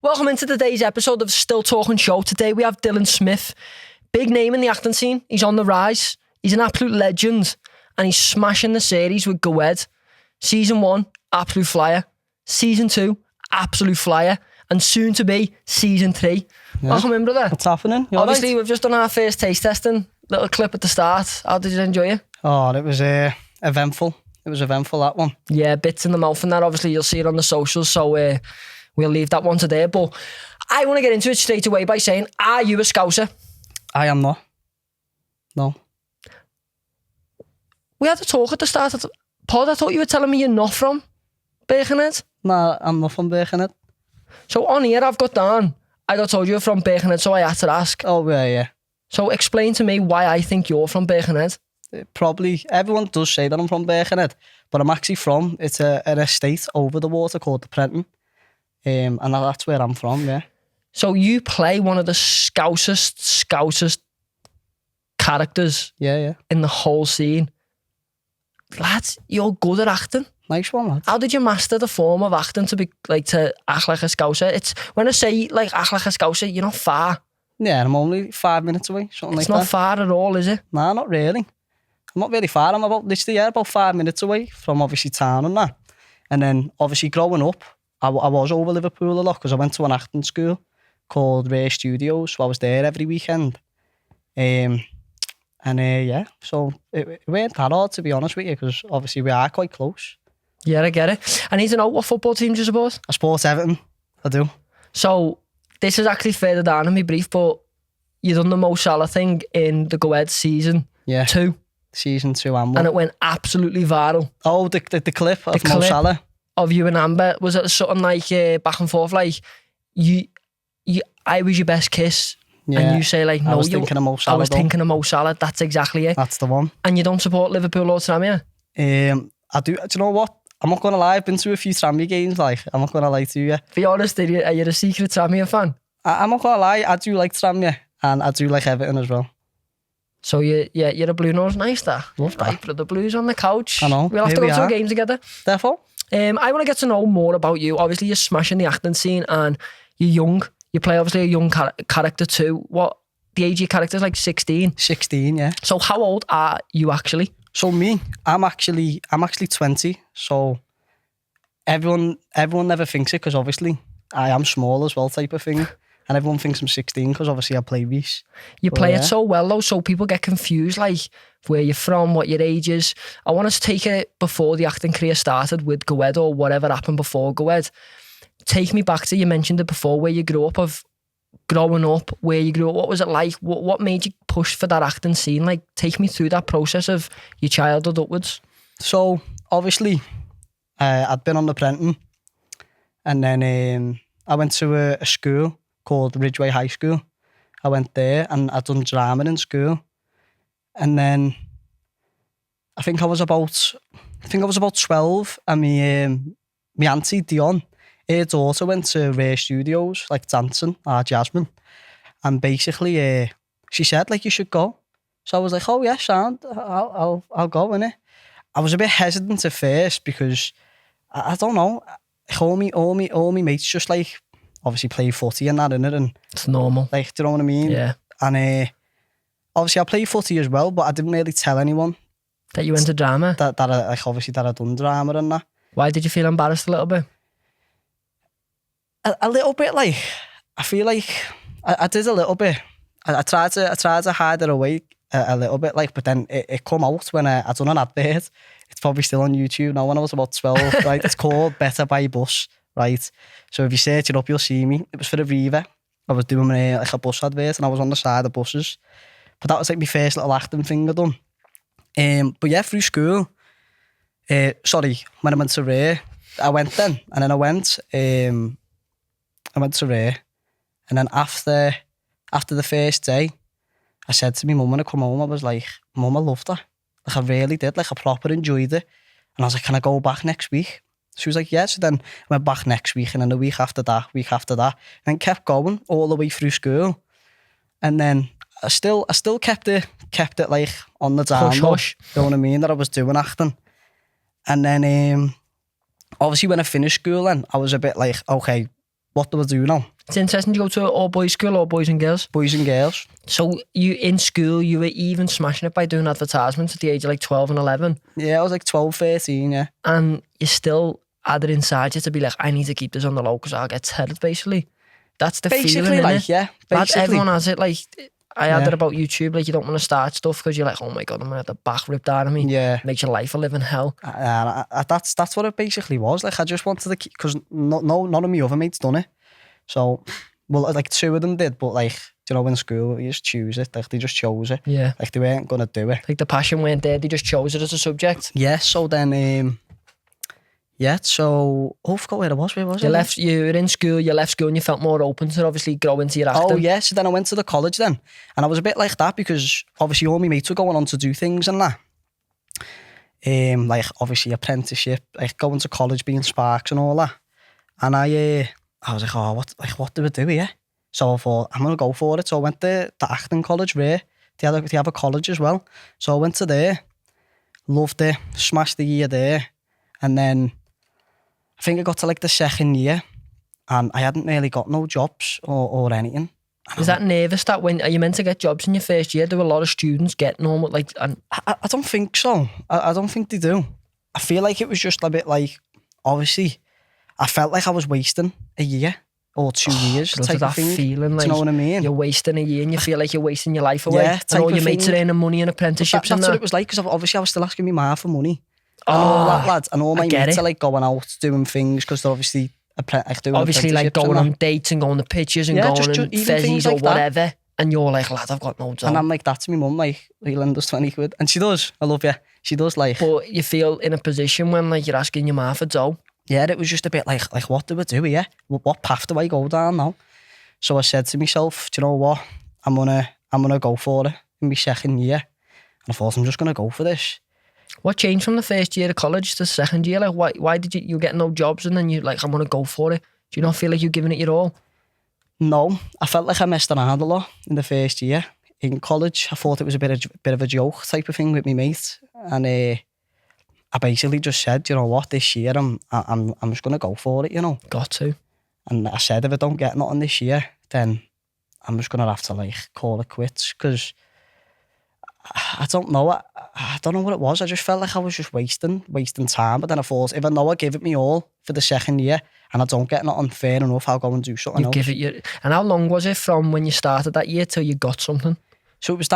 Welcome into today's episode of Still Talking Show. Today we have Dylan Smith. Big name in the acting scene. He's on the rise. He's an absolute legend. And he's smashing the series with Gwed. Season 1, absolute flyer. Season 2, absolute flyer. And soon to be Season 3. Yeah. Welcome in, brother. What's happening? Obviously, right? We've just done our first taste testing. Little clip at the start. How did you enjoy it? Oh, it was eventful. It was eventful, that one. Yeah, bits in the mouth and that. Obviously, you'll see it on the socials. So we'll leave that one to there. But I want to get into it straight away by saying, are you a Scouser? I am not. No. We had a talk at the start of the pod. I thought you were telling me you're not from Birkenhead. No, I'm not from Birkenhead. So on here, I've got down, I got told you were from Birkenhead, so I had to ask. Oh, yeah. So explain to me why I think you're from Birkenhead. Probably, everyone does say that I'm from Birkenhead, but I'm actually from, it's an estate over the water called the Prenton. And that's where I'm from, yeah. So you play one of the scousest characters in the whole scene. Lads, you're good at acting. Nice one, lad. How did you master the form of acting to act like a Scouser? It's when I say act like a Scouser, you're not far. Yeah, I'm only 5 minutes away, something like that. It's not far at all, is it? Nah, not really. I'm not really far. I'm about 5 minutes away from obviously town and that. And then obviously growing up, I was over Liverpool a lot because I went to an acting school called Reece Studios, so I was there every weekend. So it weren't that hard, to be honest with you, because obviously we are quite close. Yeah, I get it. I need to know, what football team do you support? I support Everton, I do. So this is actually further down in my brief, but you done the Mo Salah thing in the Gwed season 2. Season 2 and 1. And it went absolutely viral. Oh, the clip of Mo Salah. Of you and Amber, was it something like back and forth, like I was your best kiss, and you say like, no, I was thinking of Mo Salah. I was thinking of Mo Salah. That's exactly it. That's the one. And you don't support Liverpool or Tranmere? I do. Do you know what? I'm not gonna lie. I've been to a few Tranmere games. Like, I'm not gonna lie to you. Be honest, are you a secret Tranmere fan? I'm not gonna lie. I do like Tranmere, and I do like Everton as well. So you're a Blue Nose. Nice, that. Love that. Right, but the Blues on the couch. I know. We'll have to go to a game together. Therefore. I want to get to know more about you. Obviously, you're smashing the acting scene and you're young. You play obviously a young character too. What the age of your character is, like 16? 16, yeah. So how old are you actually? So me, I'm actually 20. So everyone never thinks it because obviously I am small as well, type of thing. And everyone thinks I'm 16 because obviously I play Reece. You play it so well though, so people get confused, like where you're from, what your age is. I want us to take it before the acting career started with Gwed or whatever happened before Gwed. Take me back to, you mentioned it before, where you grew up, of growing up, where you grew up. What was it like? What made you push for that acting scene? Like, take me through that process of your childhood upwards. So obviously I'd been on the Prenton, and then I went to a school called Ridgeway High School. I went there and I'd done drama in school. And then I think I was about 12, and my auntie Dion, her daughter went to Reece Studios, like dancing, Jasmine. And basically she said like, you should go. So I was like, oh yeah, sound, I'll go, innit? I was a bit hesitant at first because I don't know, all me mates just like obviously play footy and that, innit? And it's normal. Like, do you know what I mean? Yeah. And obviously I play footy as well, but I didn't really tell anyone that you went to drama. That I, like, obviously that I'd done drama and that. Why did you feel embarrassed a little bit? A little bit, like, I feel like I did a little bit. I tried to hide it away a little bit, like, but then it come out when I done an advert. It's probably still on YouTube now. When I was about 12, right? It's called Better by Bus, right? So if you search it up, you'll see me. It was for a Viva. I was doing like a bus advert, and I was on the side of buses. But that was like my first little acting thing I done. But yeah, through school. When I went to Ray, I went then, and then I went to Ray, and then after the first day, I said to my mum when I come home, I was like, Mum, I loved that. Like, I really did. Like, I proper enjoyed it. And I was like, can I go back next week? She was like, yeah. So then I went back next week, and then the week after that, and then kept going all the way through school. And then I still kept it like on the down low. You know what I mean? That I was doing acting. And then obviously when I finished school, then I was a bit like, okay, what do I do now? It's interesting to go to all boys school, all boys and girls. Boys and girls. So you in school, you were even smashing it by doing advertisements at the age of like 12 and 11. Yeah, I was like 12, 13, yeah. And you still had it inside you to be like, I need to keep this on the low because I'll get tethered, basically. That's the Basically, feeling, like, innit? yeah. Everyone has it. Like, I had Yeah. it about YouTube. Like, you don't want to start stuff because you're like, oh my God, I'm going to have the back ripped out of me. Yeah. Makes your life a living hell. That's what it basically was. Like, I just wanted to keep, because none of my other mates done it. So, well, like 2 of them did, but like, you know, in school, you just choose it. Like, they just chose it. Yeah. Like, they weren't going to do it. Like, the passion weren't there. They just chose it as a subject. Yeah, so then, so, I forgot where I was. Where was it? You were in school, you left school and you felt more open to obviously grow into your acting. Oh, yeah. So then I went to the college then. And I was a bit like that because obviously all my mates were going on to do things and that. Like, obviously, apprenticeship, like going to college, being Sparks and all that. And I was like, oh, what do we do here? So I thought, I'm going to go for it. So I went to the acting college there. They have a college as well. So I went to there, loved it, smashed the year there. And then I think I got to like the second year and I hadn't really got no jobs or anything. Is that nervous that when are you meant to get jobs in your first year? There were a lot of students getting on with like... And I don't think so. I don't think they do. I feel like it was just a bit like, obviously, I felt like I was wasting a year or 2 years type that of thing. feeling like do you know what I mean? you're wasting a year and you feel like you're wasting your life away. Yeah, and all type your of mates thing. are earning money and apprenticeships That's and what that. it was like because obviously I was still asking me ma for money. And all that, lads. And all my get mates it. are like going out doing things because they're obviously doing Obviously like apprenticeships going and on dates and going to pictures and Yeah, going just and even things fezzies or like that. whatever. And you're like, lad, I've got no job. And I'm like, that's me mum, like, he'll lend us 20 quid. And she does. I love you. She does, like. But you feel in a position when like you're asking your ma for dough. Yeah, it was just a bit like what do we do here? What path do I go down now? So I said to myself, do you know what? I'm gonna go for it in my second year. And I thought, I'm just gonna go for this. What changed from the first year of college to the second year? Like, why did you get no jobs and then you like, I'm gonna go for it? Do you not feel like you're giving it your all? No, I felt like I messed around a lot in the first year. In college, I thought it was a bit of a joke type of thing with my mate. And I basically just said, you know what, this year I'm just gonna go for it, you know. Got to. And I said, if I don't get nothing this year, then I'm just gonna have to like call it quits because I don't know. I don't know what it was. I just felt like I was just wasting time. But then I thought, if I know I give it me all for the second year and I don't get nothing fair enough, I'll go and do something else. Give it your. And how long was it from when you started that year till you got something? So it was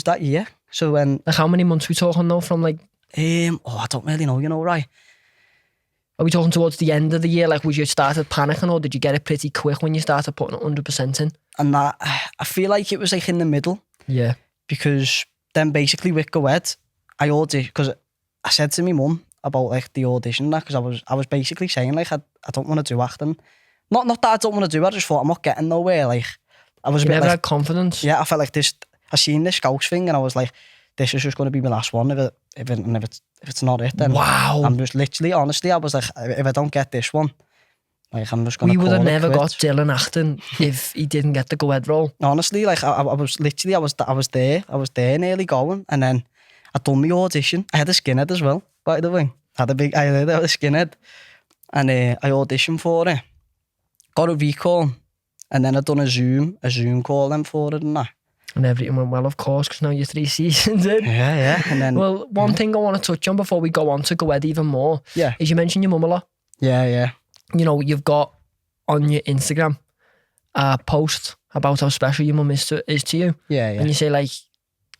that year. So when Like how many months we talking though? From like, I don't really know. You know, right? are we talking towards the end of the year? Like, was you started panicking or did you get it pretty quick when you started putting 100% in? And that I feel like it was like in the middle Yeah. because then basically with Gwed, I auditioned because I said to my mum about like the audition that because I was basically saying like I don't want to do acting. Not that I don't want to do it, I just thought I'm not getting nowhere. Like I was You a bit never like, had confidence. yeah, I felt like this. I seen this Scouse thing and I was like, this is just going to be my last one. If it's not it, then Wow. I'm just literally, honestly, I was like, if I don't get this one, like I'm just going to We would have never got quits. Dylan acting if he didn't get the Gwed role. Honestly, like I was literally, I was there nearly going, and then I done my audition. I had a skinhead as well, by the way. I had a skinhead, and I auditioned for it. Got a recall, and then I done a Zoom call then for it and that. And everything went well, of course, because now you're 3 seasons in. Yeah, and then Well, one thing I want to touch on before we go on to Gwed even more is you mentioned your mum a lot. yeah. You know, you've got on your Instagram a post about how special your mum is to you. Yeah. And you say, like,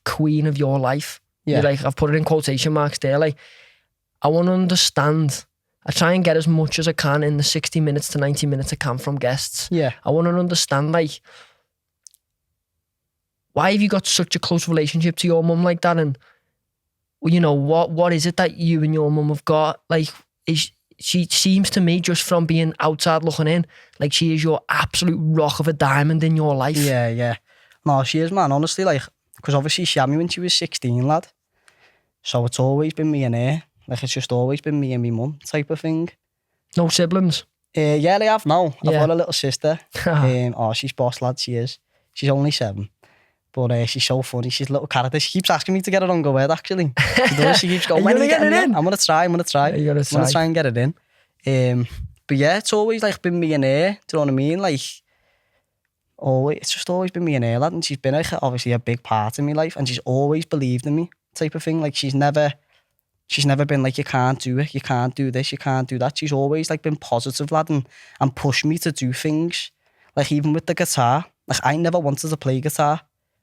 queen of your life. Yeah. You're like, I've put it in quotation marks there. Like, I want to understand. I try and get as much as I can in the 60 minutes to 90 minutes I can from guests. Yeah. I want to understand, like, why have you got such a close relationship to your mum like that? And, you know, what is it that you and your mum have got? Like, she seems to me, just from being outside looking in, like she is your absolute rock of a diamond in your life. Yeah. No, she is, man, honestly, like, because obviously she had me when she was 16, lad. So it's always been me and her. Like, it's just always been me and my mum type of thing. No siblings? Yeah, they have now. I've Yeah. got a little sister. She's boss, lad, she is. She's only 7. But she's so funny. She's a little character. She keeps asking me to get her on Gwed, actually. She does. She keeps going, Are you when gonna are you get getting it it in? I'm going to try. Yeah, you gotta I'm going to try and get it in. But yeah, it's always like been me and her. Do you know what I mean? Like, always, it's just always been me and her, lad. And she's been like obviously a big part in my life, and she's always believed in me, type of thing. Like she's never been like, you can't do it, you can't do this, you can't do that. She's always like been positive, lad, and pushed me to do things. Like even with the guitar, like I never wanted to play guitar,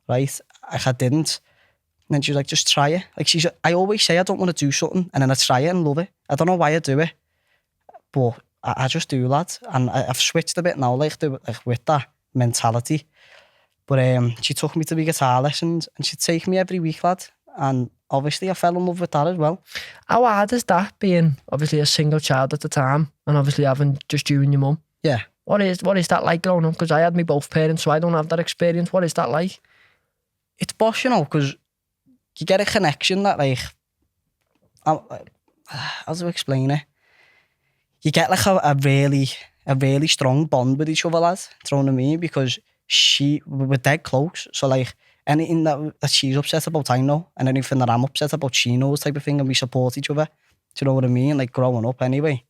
right? Like I didn't. And then she was like, just try it. Like I always say I don't want to do something, and then I try it and love it. I don't know why I do it, but I just do, lad. And I've switched a bit now, like with that mentality. But she took me to my guitar lessons, and she'd take me every week, lad. And obviously I fell in love with that as well. How hard is that, being obviously a single child at the time, and obviously having just you and your mum? Yeah. What is that like growing up? Because I had me both parents, so I don't have that experience. What is that like? It's boss, you know, because you get a connection that, like, how do I explain it? You get like a really strong bond with each other, lad. Do you know what I mean? Because we're dead close. So like anything that she's upset about, I know, and anything that I'm upset about, she knows, type of thing, and we support each other. Do you know what I mean? Like growing up, anyway.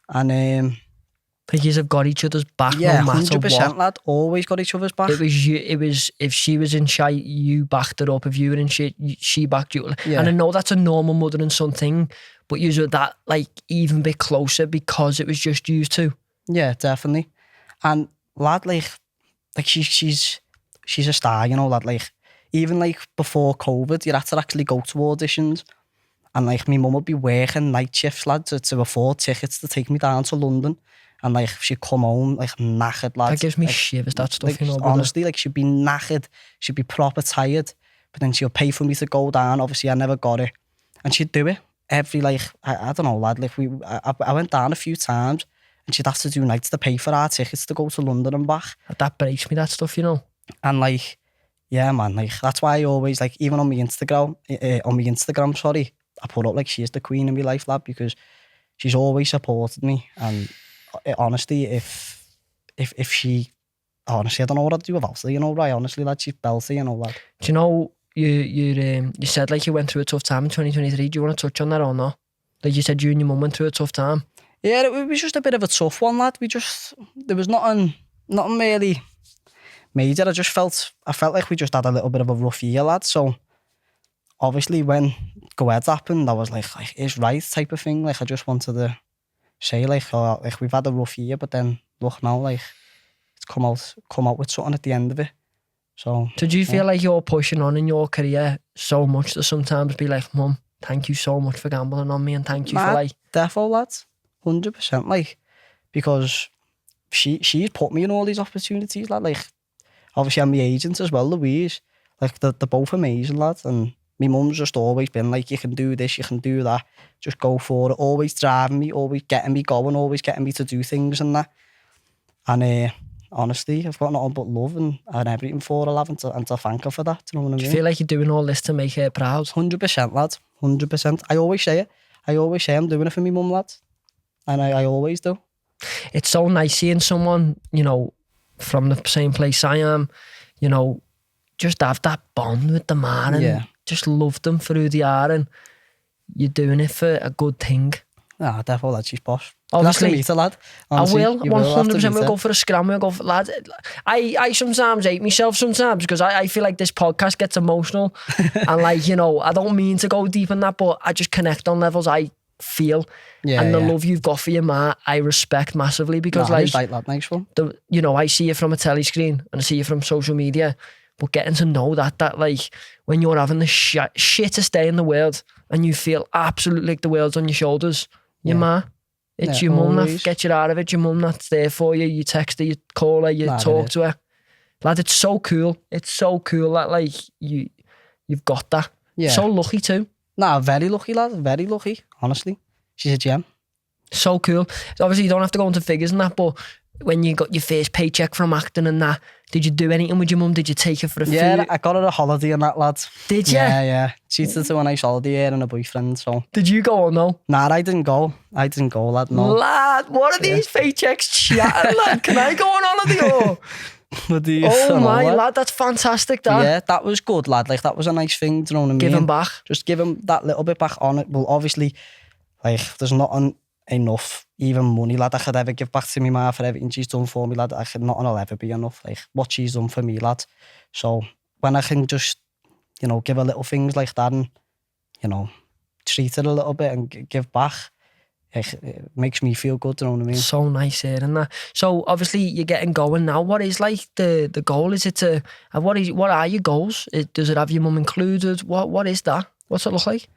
And like you have got each other's back, yeah, no matter 100%, what. lad. Always got each other's back. It was if she was in shite, you backed her up. If you were in shit, she backed you. Yeah. And I know that's a normal mother and son thing, but you were that like even bit closer because it was just you two. Yeah, definitely. And lad, like she's a star, you know, lad. Like even like before COVID, you had to actually go to auditions, and like my mum would be working night shifts, lad, to afford tickets to take me down to London. And like she'd come home like knackered, lad. That gives me like, shivers, that stuff, like, you know. Brother. Honestly, like she'd be knackered, she'd be proper tired, but then she'll pay for me to go down. Obviously, I never got it, and she'd do it every like I don't know, lad. Like I went down a few times, and she'd have to do nights to pay for our tickets to go to London and back. That breaks me, that stuff, you know. And like, yeah, man, like that's why I always like, even on my Instagram, sorry, I put up like she's the queen of my life, lad, because she's always supported me. And honestly, if she, honestly, I don't know what I'd do without her, you know, right? Honestly, lad, she's belty, you know, lad. Do you know, you said like you went through a tough time in 2023. Do you want to touch on that or not? Like you said, you and your mum went through a tough time. Yeah, it was just a bit of a tough one, lad. There was nothing really major. I felt like we just had a little bit of a rough year, lad. So obviously when Gwed happened, I was like it's right, type of thing. Like I just wanted to say like we've had a rough year, but then look now, like it's come out with something at the end of it. So did you feel like you're pushing on in your career so much to sometimes be like, Mum, thank you so much for gambling on me, and thank you for like defo, lads, 100%, like, because she's put me in all these opportunities, lad. Like obviously I'm my agent as well, Louise. Like they're both amazing, lads. And my mum's just always been like, you can do this, you can do that, just go for it. Always driving me, always getting me going, always getting me to do things and that. And honestly, I've got nothing but love and everything for her, lad, and to thank her for that. Do you know what I mean? Do you feel like you're doing all this to make her proud? 100%, lad. 100%. I always say it. I always say I'm doing it for me mum, lad. And I always do. It's so nice seeing someone, you know, from the same place I am, you know, just have that bond with the man and just love them for who they are, and you're doing it for a good thing. Ah, definitely, lad, she's posh. Obviously, meet her, lad. Honestly, I will, 100%. We'll go for a scram. We'll go for, lad. I sometimes hate myself sometimes because I feel like this podcast gets emotional and like, you know, I don't mean to go deep in that, but I just connect on levels I feel. And the love you've got for your ma, I respect massively, because like, lad, nice one. You know, I see you from a telly screen and I see you from social media, but getting to know that like when you're having the shittest day in the world and you feel absolutely like the world's on your shoulders, your ma, it's your mum that gets you out of it, your mum that's there for you, you text her, you call her, you talk to her. Lad, it's so cool. It's so cool that like you've got that. Yeah. So lucky too. Nah, very lucky, lad, very lucky, honestly. She's a gem. So cool. Obviously, you don't have to go into figures and that, but when you got your first paycheck from acting and that, did you do anything with your mum? Did you take her for a food? Yeah, I got her a holiday and that, lad. Did you? Yeah. She took to a nice holiday here and a boyfriend, so. Did you go or no? Nah, I didn't go, lad, no. Lad, what are these paychecks chatting, lad? Can I go on holiday or? Oh my, lad, that's fantastic, that. Yeah, that was good, lad. Like, that was a nice thing, do you know what I mean? Give him back. Just give him that little bit back on it. Well, obviously, like, there's nothing enough, even money, lad, I could ever give back to me ma for everything she's done for me, lad. Nothing will ever be enough, like, what she's done for me, lad. So, when I can just, you know, give her little things like that and, you know, treat her a little bit and give back, it makes me feel good, you know what I mean? So nice hearing that. So obviously you're getting going now. What is like the goal? Is it to what are your goals? Does it have your mum included? What is that? What's it look like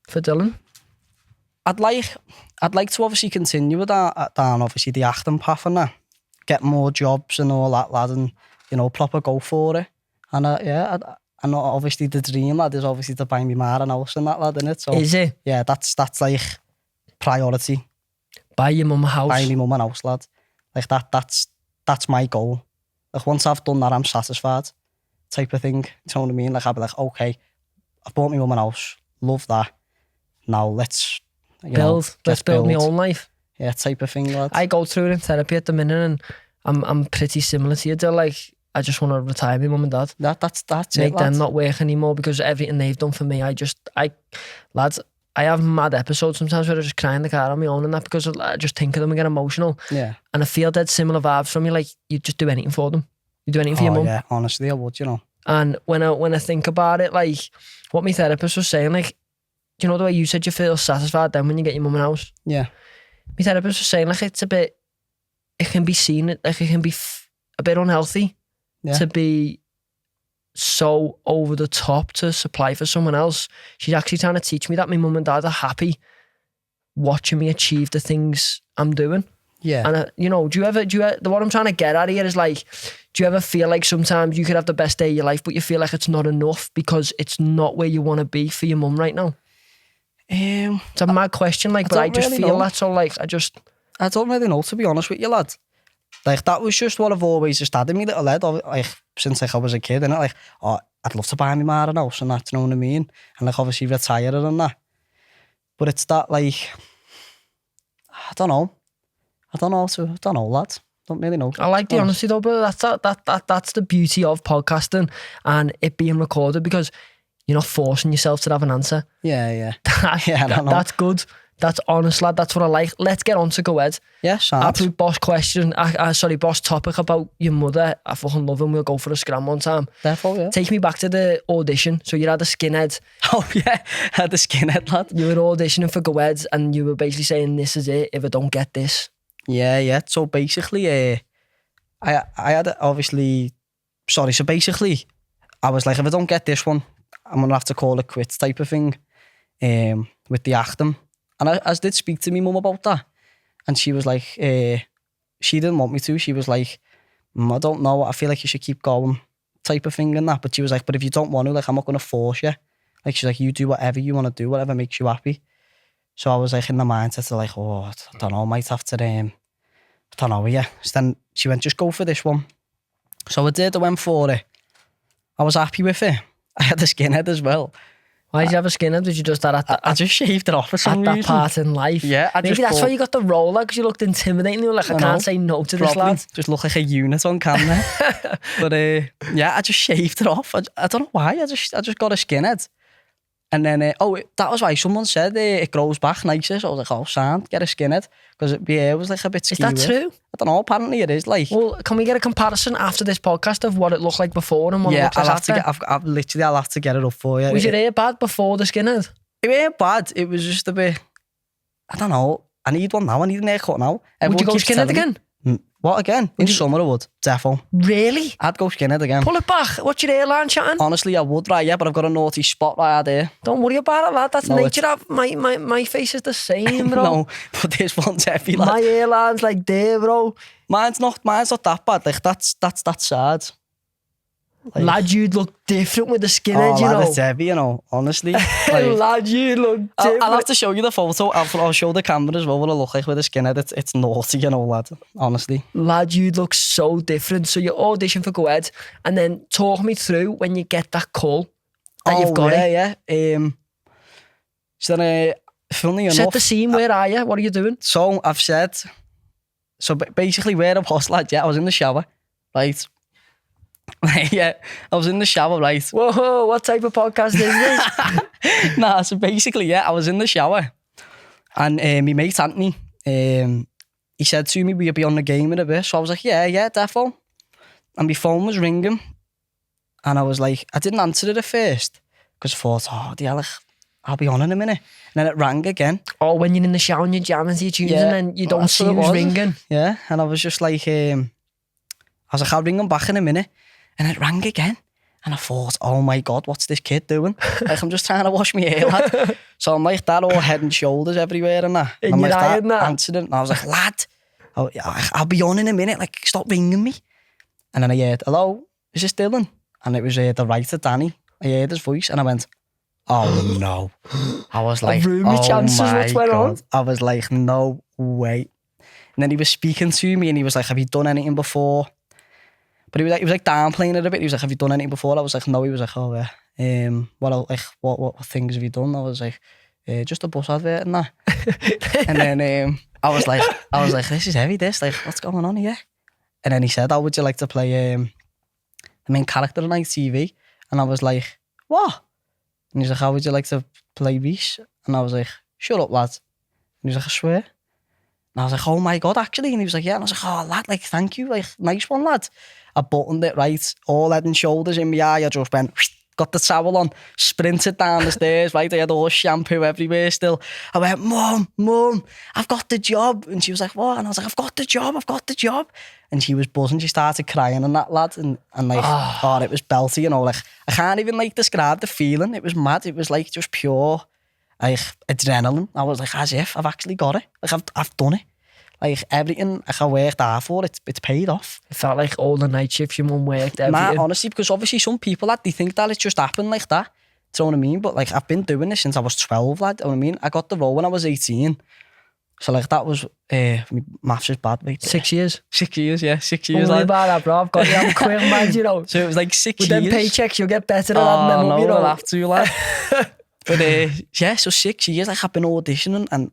for Dylan? I'd like to obviously continue with that down obviously the acting path and that, get more jobs and all that, lad, and you know, proper go for it. And I know obviously the dream, lad, is obviously to buy me ma a house and that, lad, innit? So is it? Yeah, that's like priority. Buy your mum a house. Buy me mum a house, lad. Like that's my goal. Like once I've done that, I'm satisfied, type of thing. You know what I mean? Like I'll be like, okay, I've bought me mum a house, love that. Now let's build my own life. Yeah, type of thing, lad. I go through it in therapy at the minute, and I'm pretty similar to you. They're like, I just want to retire my mum and dad. That's make it, them not work anymore because everything they've done for me. Lads, I have mad episodes sometimes where I just cry in the car on my own and that because I just think of them and get emotional. Yeah. And I feel dead similar vibes from you. Like you just do anything for them. You do anything for your mum. Yeah, honestly, I would, you know. And when I think about it, like what my therapist was saying, like, do you know the way you said you feel satisfied then when you get your mum in house? Yeah. My therapist was saying like it can be seen, like it can be a bit unhealthy to be so over the top to supply for someone else. She's actually trying to teach me that my mum and dad are happy watching me achieve the things I'm doing. Yeah. And you know, do you ever what I'm trying to get at here is like, do you ever feel like sometimes you could have the best day of your life but you feel like it's not enough because it's not where you want to be for your mum right now? It's a mad question, like, but I just really feel that, so like I don't really know, to be honest with you, lad. Like that was just what I've always just had in me little head, like since like I was a kid, and like, oh, I'd love to buy me ma a house and that, you know what I mean? And like obviously retire and that. But it's that like, I don't know, lad. Don't really know. I like the honesty though, but that's the beauty of podcasting and it being recorded because you're not forcing yourself to have an answer. Yeah. That's good. That's honest, lad. That's what I like. Let's get on to Gwed. Yeah, sure. Absolute boss question. Boss topic about your mother. I fucking love him. We'll go for a scram one time. Therefore, yeah. Take me back to the audition. So you had a skinhead. Oh yeah, I had a skinhead, lad. You were auditioning for Gwed and you were basically saying, this is it if I don't get this. Yeah. So basically, I had obviously, so basically, I was like, if I don't get this one, I'm going to have to call it quits type of thing with the acting. And I did speak to my mum about that. And she was like, she didn't want me to. She was like, I don't know, I feel like you should keep going type of thing and that. But she was like, but if you don't want to, like, I'm not going to force you. Like, she's like, you do whatever you want to do, whatever makes you happy. So I was like in the mindset of like, oh, I don't know, I might have to, I don't know, yeah. So then she went, just go for this one. So I did, I went for it. I was happy with it. I had a skinhead as well. Why did you have a skinhead? Did you just I just shaved it off for some reason. At that part in life. Yeah. Maybe that's why you got the role, because you looked intimidating. You were like, I can't say no to this lad. Just look like a unit on camera. But yeah, I just shaved it off. I don't know why. I just got a skinhead. And then, that was why someone said it grows back nicer. So I was like, oh, sound, get a skinhead. Because my hair was like a bit skewy. Is that true? I don't know, apparently it is. Like, well, can we get a comparison after this podcast of what it looked like before and what it looks like after? I'll have to get it up for you. Was your hair bad before the skinhead? It ain't bad. It was just a bit, I don't know. I need one now. I need an haircut now. Would you go skinhead again? What again? In summer I would, defo. Really? I'd go skinhead again. Pull it back. What's your hairline chatting? Honestly, I would, right, yeah, but I've got a naughty spot right there. Don't worry about it, lad. That's nature. My face is the same, bro. No, but this one's heavy, lad. My hairline's like there, bro. Mine's not that bad. Like, that's sad. Like, lad, you'd look different with the skinhead, you know. It's heavy, you know, honestly. Like, lad, you look different. I'll have to show you the photo. I'll show the camera as well what I look like with a skinhead. It's naughty, you know, lad, honestly. Lad, you'd look so different. So you audition for Gwed and then talk me through when you get that call that you've got it. Yeah. So then, funny enough. Set the scene, where are you? What are you doing? So I've said, basically where I was, lad, yeah, I was in the shower, right? Yeah, I was in the shower, right? Whoa, what type of podcast is this? Nah, so basically, yeah, I was in the shower and my mate Anthony, he said to me, will you be on the game in a bit? So I was like, yeah, defo. And my phone was ringing. And I was like, I didn't answer it at first. Because I thought, oh, the hell, I'll be on in a minute. And then it rang again. Oh, when you're in the shower and you're jamming to your tunes and then you don't see who's ringing. Yeah, and I was just like, I was like, I'll ring him back in a minute. And it rang again. And I thought, oh my God, what's this kid doing? Like, I'm just trying to wash my hair, lad. So I'm like that, all head and shoulders everywhere and that. And I'm you're like eyeing that. answering. And I was like, lad, I'll be on in a minute. Like, stop ringing me. And then I heard, hello, is this Dylan? And it was the writer, Danny. I heard his voice and I went, oh no. I was like, chances, what's going on? I was like, no way. And then he was speaking to me and he was like, have you done anything before? But he was like downplaying it a bit. He was like, have you done anything before? I was like, no. He was like, oh yeah. What things have you done? I was like, just a bus advert and that. And then I was like, this is heavy, this. Like, what's going on here? And then he said, how would you like to play the main character on ITV? And I was like, what? And he's like, how would you like to play Reece? And I was like, shut up, lad. And he was like, I swear. And I was like, oh my God, actually. And he was like, yeah. And I was like, oh, lad, like, thank you. Like, nice one, lad. I buttoned it right, all head and shoulders in my eye. I just went, got the towel on, sprinted down the stairs, right? I had all shampoo everywhere still. I went, Mum, I've got the job. And she was like, what? And I was like, I've got the job. And she was buzzing. She started crying and that, lad. And like, oh, it was belty, you know. Like, I can't even like describe the feeling. It was mad. It was like just pure like adrenaline. I was like, as if I've actually got it. Like, I've done it. Like, everything I worked hard for, it's paid off. It felt like all the night shifts your mum worked, everything. Nah, honestly, because obviously some people, lad, they think that it's just happened like that. Do you know what I mean? But like, I've been doing this since I was 12, lad. Do you know what I mean? I got the role when I was 18. So like, that was, my maths is bad, mate. 6 years? 6 years, yeah. 6 Don't years, worry lad. about that, bro. I've got you. I'm a quick mind, you know. So it was like 6 With years. them paychecks, you'll get better at having them up, you know. I'll have to, lad. But yeah, so 6 years, like, I've been auditioning, and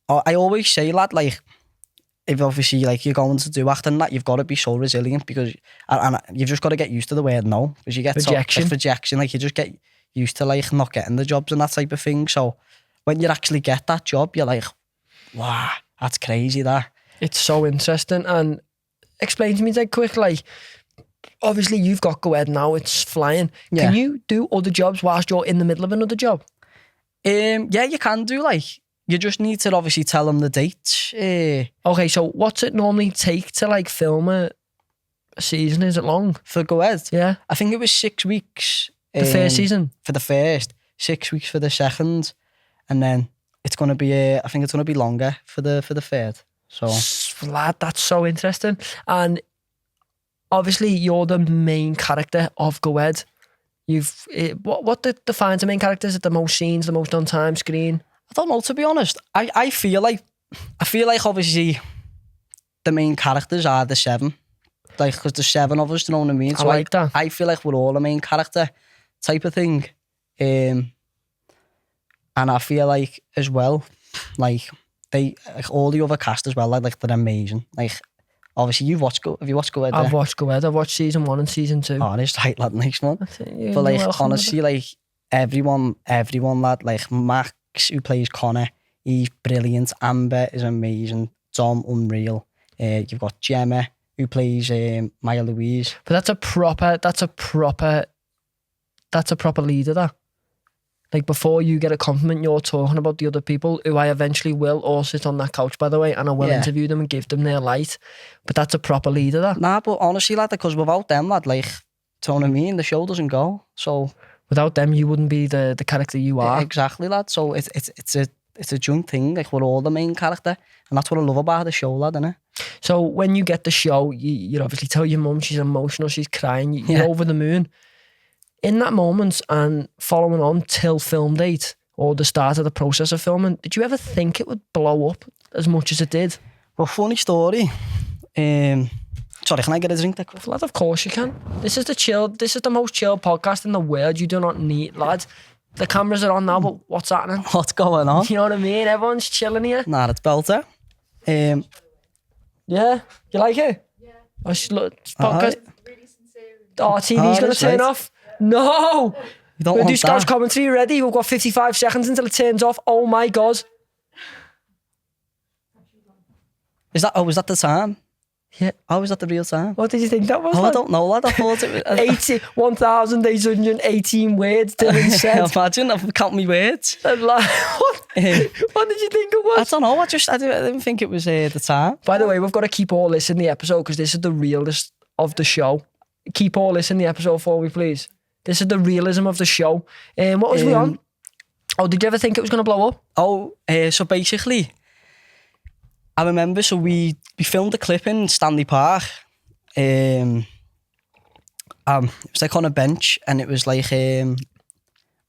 I always say, lad, like, if obviously like you're going to do acting, that you've got to be so resilient, because and you've just got to get used to the word no, because you get rejection, like you just get used to like not getting the jobs and that type of thing. So when you actually get that job, you're like, wow, that's crazy. That it's so interesting. And explain to me that quick, like, obviously you've got Gwed now, it's flying. Yeah. Can you do other jobs whilst you're in the middle of another job? Yeah, you can do. Like, you just need to obviously tell them the dates. Okay, so what's it normally take to like film a season? Is it long? For Gwed? Yeah. I think it was 6 weeks. The first season? For the first, 6 weeks for the second, and then it's going to be, I think it's going to be longer for the third. So, lad, that's so interesting. And obviously you're the main character of Gwed. What defines the main character? Is it the most scenes, the most on time screen? I don't know, to be honest. I feel like obviously the main characters are the 7. Like, because there's 7 of us, do you know what I mean? So I like that. I feel like we're all the main character type of thing. And I feel like as well, like all the other cast as well, like they're amazing. Like, obviously have you watched Gwed? I've watched Gwed. I've watched season 1 and season 2. Oh, it's tight, lad, nice one. But like, honestly, like everyone, lad, like Max, who plays Connor, he's brilliant. Amber is amazing. Dom, unreal. You've got Gemma, who plays Maya Louise. But that's a proper leader, that. Like, before you get a compliment, you're talking about the other people, who I eventually will all sit on that couch, by the way, and I will interview them and give them their light. But that's a proper leader, that. Nah, but honestly, lad, because without them, lad, like, do you know what I mean? The show doesn't go. So without them, you wouldn't be the character you are. Exactly, lad. So it's a joint thing. Like, we're all the main character, and that's what I love about the show, lad, innit? So when you get the show, you obviously tell your mum, she's emotional, she's crying, you're over the moon. In that moment and following on till film date or the start of the process of filming, did you ever think it would blow up as much as it did? Well, funny story. Sorry, can I get a drink? Lad, of course you can. This is the most chill podcast in the world. You do not need, lad. The cameras are on now, but what's happening? What's going on? You know what I mean? Everyone's chilling here. Nah, it's belter. Yeah, you like it? Yeah. Podcast. Right. Oh, TV's going to turn off. No! You don't We'll want do Scouse that. commentary. Ready? We've got 55 seconds until it turns off. Oh my God. Was that the time? Yeah. Oh, was that the real time? What did you think that was? I don't know, lad. I thought it was... 1,818 words Dylan said. Imagine, I've counted my words. What did you think it was? I don't know, I didn't think it was the time. By the way, we've got to keep all this in the episode because this is the realest of the show. Keep all this in the episode for me, please. This is the realism of the show. What was we on? Oh, did you ever think it was going to blow up? Oh, so basically, I remember, so we filmed a clip in Stanley Park. It was like on a bench, and it was like,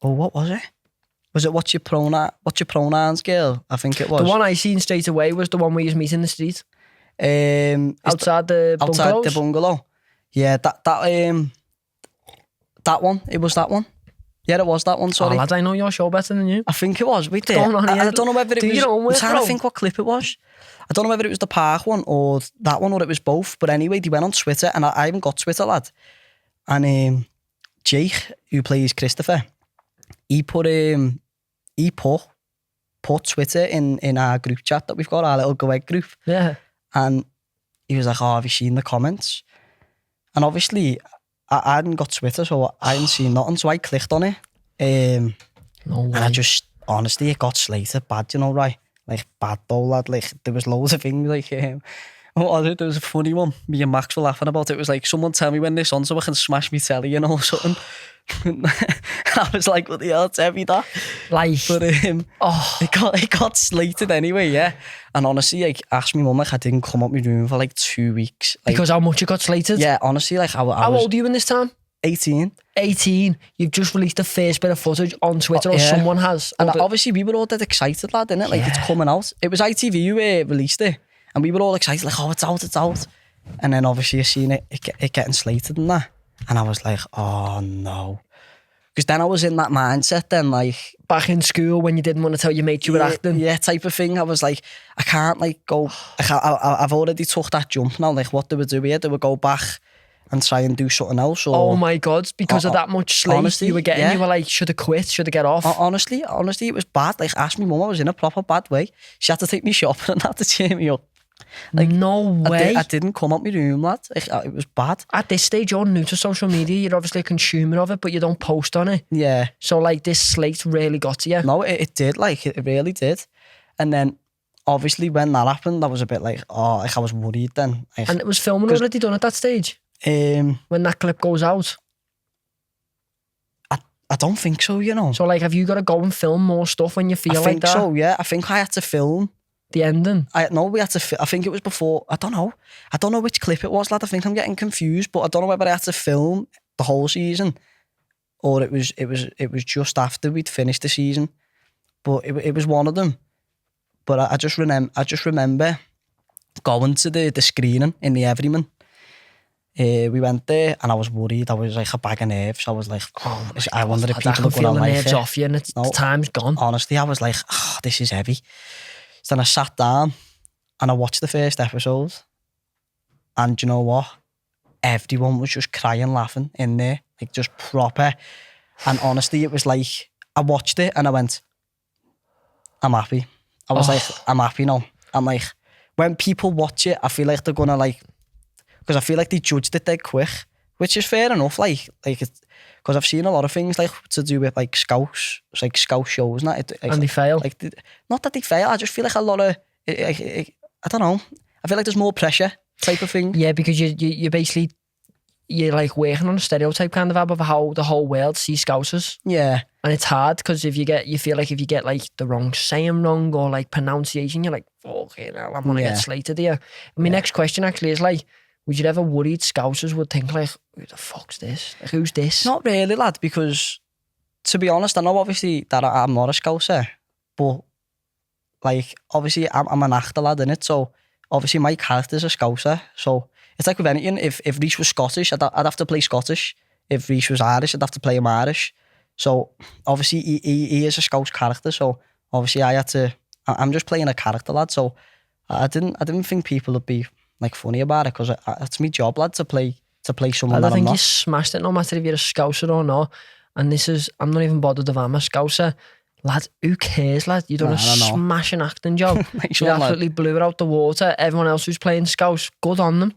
what was it? Was it what's your pronouns, girl? I think it was. The one I seen straight away was the one we was meeting in the street. Outside the bungalow. Yeah, that one. It was that one. Yeah, it was that one, sorry. Oh, lad, I know your show better than you. I think it was. Wait there. Going on here? I don't know whether it Do was... your own work, I'm trying bro. to think what clip it was. I don't know whether it was the park one or that one, or it was both. But anyway, they went on Twitter, and I haven't got Twitter, lad. And Jake, who plays Christopher, he put Twitter in our group chat that we've got, our little Gwed group. Yeah. And he was like, oh, have you seen the comments? And obviously, I hadn't got Twitter, so I hadn't seen nothing. So I clicked on it. No way. And I just, honestly, it got slated bad, you know, right? Like, bad though, lad. Like, there was loads of things, like, what was it? There was a funny one. Me and Max were laughing about it. It was like, someone tell me when this on so I can smash me telly, you know, something. I was like, what the hell, tell me that. Like, But it got slated anyway, yeah. And honestly, like, asked me mum, like, I didn't come up my room for like 2 weeks. Like, because how much it got slated? yeah, honestly, like, I How was old are you in this time? 18. 18. You've just released the first bit of footage on Twitter, or Yeah. someone has. And And obviously, we were all dead excited, lad, innit? Like, it's coming out. It was ITV who released it. And we were all excited, like, oh, it's out. And then obviously, you seen it getting slated and that. And I was like, oh, no. Because then I was in that mindset then, like... back in school when you didn't want to tell your mate you were acting. Yeah, type of thing. I was like, I can't, like, go... I've already took that jump now. Like, what do we do here? Do we go back and try and do something else? Or... Oh my God, because of that much slate honestly, you were getting, yeah. you were like, should have quit, should have get off. Honestly, it was bad. Like, ask me mum, I was in a proper bad way. She had to take me shopping and had to cheer me up. Like, no way. I didn't come up my room, lad. Like, it was bad. At this stage, you're new to social media. You're obviously a consumer of it, but you don't post on it. Yeah. So, like, this slate really got to you. No, it did. Like, it really did. And then, obviously, when that happened, I was a bit like, oh, like, I was worried then. Like, And it was filming already done at that stage? When that clip goes out? I don't think so, you know. So, like, have you got to go and film more stuff when you feel like that? I think so, yeah. I think I had to film. The ending? I think it was before. I don't know which clip it was, lad. I think I'm getting confused, but I don't know whether I had to film the whole season or it was just after we'd finished the season. But it was one of them. But I just remember going to the screening in the Everton. We went there and I was worried. I was like a bag of nerves. I was like, oh, I wonder if people are going to like nerves it. off you and the time's gone. Honestly, I was like, oh, this is heavy. So then I sat down and I watched the first episode. And you know what? Everyone was just crying, laughing in there. Like, just proper. And honestly, it was like, I watched it and I went, I'm happy. I was like, I'm happy now. I'm like, when people watch it, I feel like they're gonna like, because I feel like they judged it dead quick, which is fair enough. Like because I've seen a lot of things like to do with like Scouse, like Scouse shows and that. And they fail. Like, not that they fail. I just feel like a lot of, I don't know. I feel like there's more pressure type of thing. Yeah, because you basically, you're like working on a stereotype kind of of how the whole world sees Scousers. Yeah. And it's hard because you feel like if you get like the wrong saying wrong or like pronunciation, you're like, okay, I'm gonna get slated here. And my next question actually is like, would you ever worried Scousers would think like, who the fuck's this? Like, who's this? Not really, lad, because to be honest, I know obviously that I'm not a Scouser, but like obviously I'm an actor, lad, innit? So obviously my character's a Scouser. So it's like with anything, if Reece was Scottish, I'd have to play Scottish. If Reece was Irish, I'd have to play him Irish. So obviously he is a Scouse character. So obviously I'm just playing a character, lad. So I didn't think people would be like funny about it because it's my job, lad, to play someone that I'm not. I think you smashed it no matter if you're a Scouser or not. And I'm not even bothered if I'm a Scouser. Lad, who cares, lad? You've done a smashing acting job. You absolutely blew it out the water. Everyone else who's playing Scouse, good on them.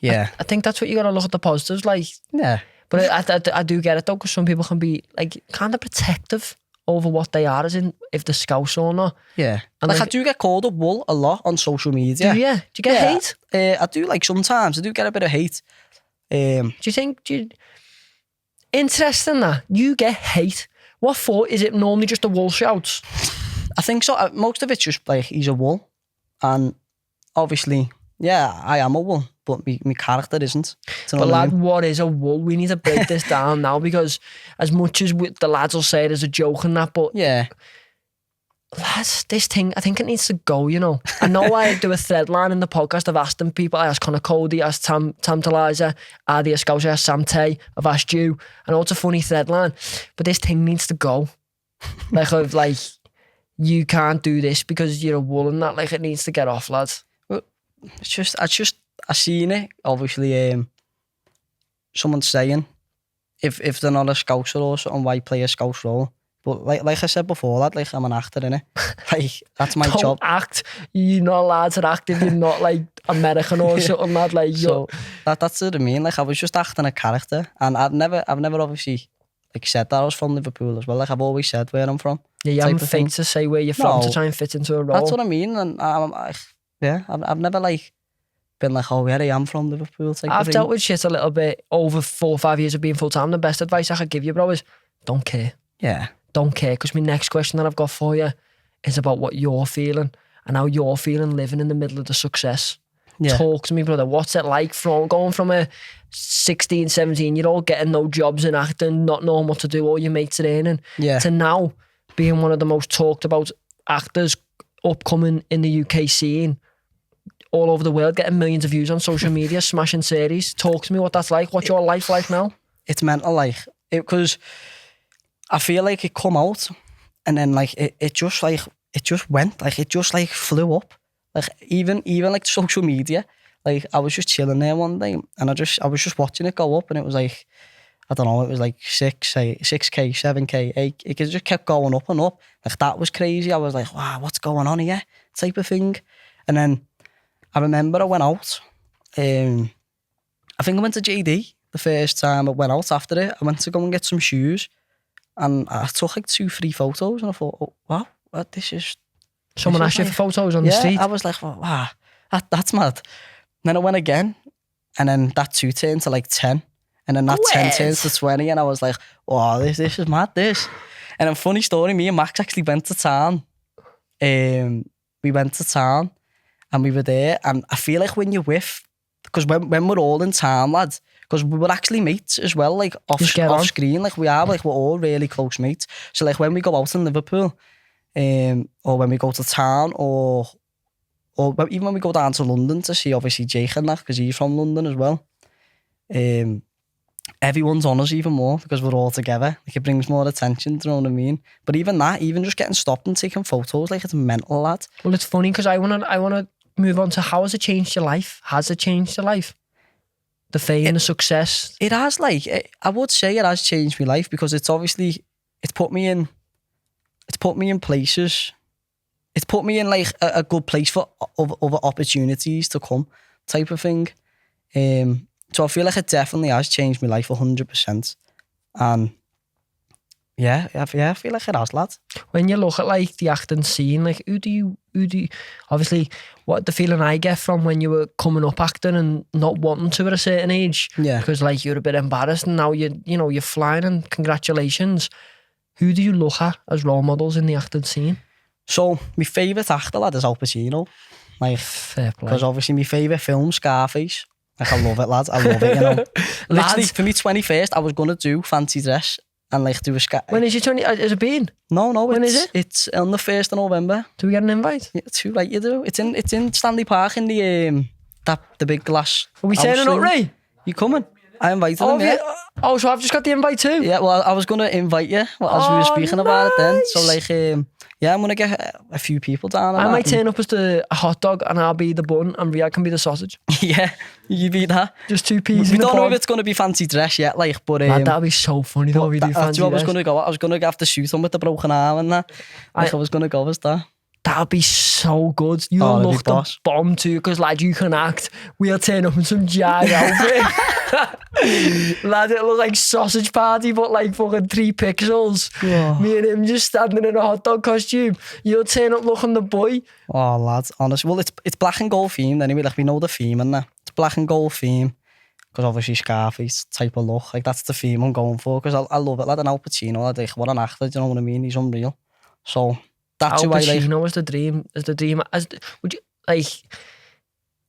Yeah. I think that's what you got to look at the positives, like. Yeah. But I do get it though, because some people can be like kind of protective over what they are, as in if they're Scouse or not. Yeah. And like I do get called a wool a lot on social media. Do you? Do you get hate? I do, like sometimes I do get a bit of hate. Do you think, interesting that, you get hate. What for? Is it normally just the wool shouts? I think so. Most of it's just like, he's a wool. And obviously, yeah, I am a wool, but my character isn't. But lad, what is a wool? We need to break this down now, because as much as the lads will say it as a joke and that, but yeah, lads, this thing, I think it needs to go, you know. I know I do a thread line in the podcast. I've asked them people. I asked Connor Cody, I asked Tam Taliza, Adi Scouse, I asked Sam Tay, I've asked you. I know it's a funny thread line, but this thing needs to go. like, you can't do this because you're a wool and that. Like, it needs to get off, lads. Well, I seen it, obviously, someone saying, if they're not a Scouser or something, why play a Scouse role? But like I said before, lad, like I'm an actor, innit? Like, that's my job. Act. You're not allowed to act if you're not like American or something, lad. Like, so that's what I mean. Like, I was just acting a character, and I've never obviously like said that I was from Liverpool as well. Like, I've always said where I'm from. Yeah, you haven't faked to say where you're from to try and fit into a role. That's what I mean, and I've never like been like, oh, where I am from Liverpool. I've dealt with shit a little bit over 4 or 5 years of being full time. The best advice I could give you, bro, is don't care. Yeah. Don't care, because my next question that I've got for you is about what you're feeling and how you're feeling living in the middle of the success. Yeah. Talk to me, brother. What's it like going from a 16, 17-year-old getting no jobs in acting, not knowing what to do, all your mates are earning, to now being one of the most talked about actors upcoming in the UK scene, all over the world, getting millions of views on social media, smashing series. Talk to me what that's like. What's your life like now? It's mental, like, because I feel like it come out and then like it just went, like it just like flew up. Like even like social media, like I was just chilling there one day and I was just watching it go up, and it was like, I don't know, it was like 6K, 7K, 8. It just kept going up and up. Like, that was crazy. I was like, wow, what's going on here? Type of thing. And then I remember I went out. I think I went to JD the first time I went out after it. I went to go and get some shoes. And I took like 2-3 photos, and I thought, oh, wow, this is... Someone asked you for photos on the street? Yeah, I was like, wow, that's mad. And then I went again, and then that 2 turned to like 10. And then that 10 turns to 20, and I was like, oh, this is mad, this. And a funny story, me and Max actually went to town. We went to town, and we were there, and I feel like when you're with... Because when we're all in town, lads, because we were actually mates as well, like off screen, like we're all really close mates. So like when we go out in Liverpool, or when we go to town, or even when we go down to London to see obviously Jake and that, because he's from London as well, everyone's on us even more because we're all together. Like, it brings more attention, do you know what I mean? But even that, even just getting stopped and taking photos, like, it's mental, lad. Well, it's funny because I wanna move on to, how has it changed your life? Has it changed your life? The fame, the success? It has, like, I would say it has changed my life, because it's obviously, it's put me in places. It's put me in like a good place for other opportunities to come, type of thing. So I feel like it definitely has changed my life 100%. And yeah, I feel like it has, lad. When you look at like the acting scene, like who do you obviously, what the feeling I get from when you were coming up acting and not wanting to at a certain age, because like you're a bit embarrassed, and now you're flying, and congratulations. Who do you look at as role models in the acting scene? So my favourite actor, lad, is Al Pacino. Like, fair play. Because obviously my favourite film, Scarface. Like, I love it, lads. I love it, you know. Literally, for me 21st, I was going to do fancy dress and like do a When is your 20? Has it been? No. When is it? It's on the 1st of November. Do we get an invite? Yeah, too right, you do. It's in Stanley Park in the big glass. Are we turning up, Ray? You coming? I invited him, yeah. Oh, so I've just got the invite too? Yeah, well, I was going to invite you as we were speaking about it then. So, like, yeah, I'm going to get a few people down. I might turn up as a hot dog and I'll be the bun and Riyadh can be the sausage. Yeah, you be that. Just 2 peas We in the don't know if pod. it's going to be fancy dress yet, like, but... Lad, that'd be so funny though if we do that's fancy where I was dress. going to go. I was going to have to shoot on with the broken arm and that. Like, I was going to go as that. That'd be so good. You Oh, that'd be look the boss. bomb too, because lad, you can act. We'll turn up in some jag outfit. Lad, it'll look like sausage party, but like fucking 3 pixels. Oh. Me and him just standing in a hot dog costume. You'll turn up looking the boy. Oh, lads, honestly. Well, it's black and gold themed anyway. Like, we know the theme and that. It's black and gold theme. Because obviously Scarface type of look. Like, that's the theme I'm going for. Because I love it. Like, an Al Pacino, like, what an actor, do you know what I mean? He's unreal. So, that's Al who I like. Pacino is the dream.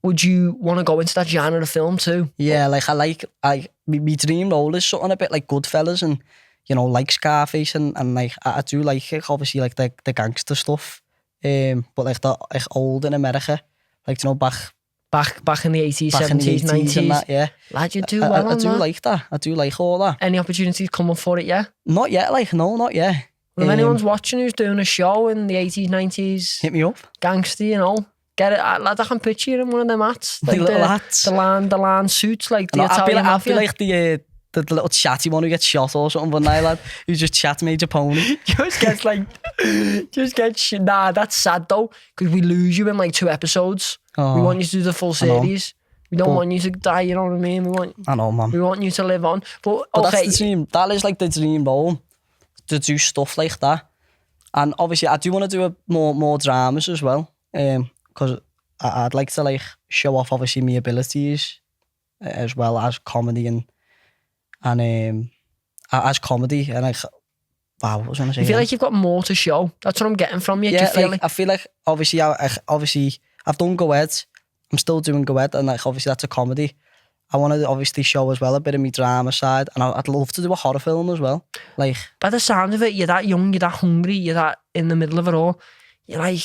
Would you want to go into that genre of film too? Yeah, like, my dream role is something a bit like Goodfellas and, you know, like Scarface and like, I do like it, obviously, like, the gangster stuff. But, like, the like, old in America. Like, you know, back in the 80s, in 70s, the 80s 90s. and that, yeah. Lad, you do well I on do that. like that. I do like all that. Any opportunities come up for it, yeah? Not yet, like, no, not yet. Well, if anyone's watching who's doing a show in the 80s, 90s, Hit me up. gangster, you know, get it. Lad, I can picture you in one of them hats. The little hats. The land suits, like the No, I'd be Italian like, mafia. the little chatty one who gets shot or something, but now, lad, who just chat Major Pony. Nah, that's sad though, because we lose you in like 2 episodes. Oh, We want you to do the full I know. series. We don't But- want you to die, you know what I mean? I know, man. We want you to live on. But But okay, that's the dream. That is like the dream role, to do stuff like that. And obviously, I do want to do more dramas as well, because I'd like to like show off obviously my abilities as well as comedy and as comedy and like, wow, what was I going to say? you feel then? like you've got more to show. That's what I'm getting from you. Do you Yeah, feel like, I feel like obviously I've done Gwed. I'm still doing Gwed, and like obviously that's a comedy. I want to obviously show as well a bit of my drama side, and I'd love to do a horror film as well. Like, by the sound of it, you're that young, you're that hungry, you're that in the middle of it all. You're like,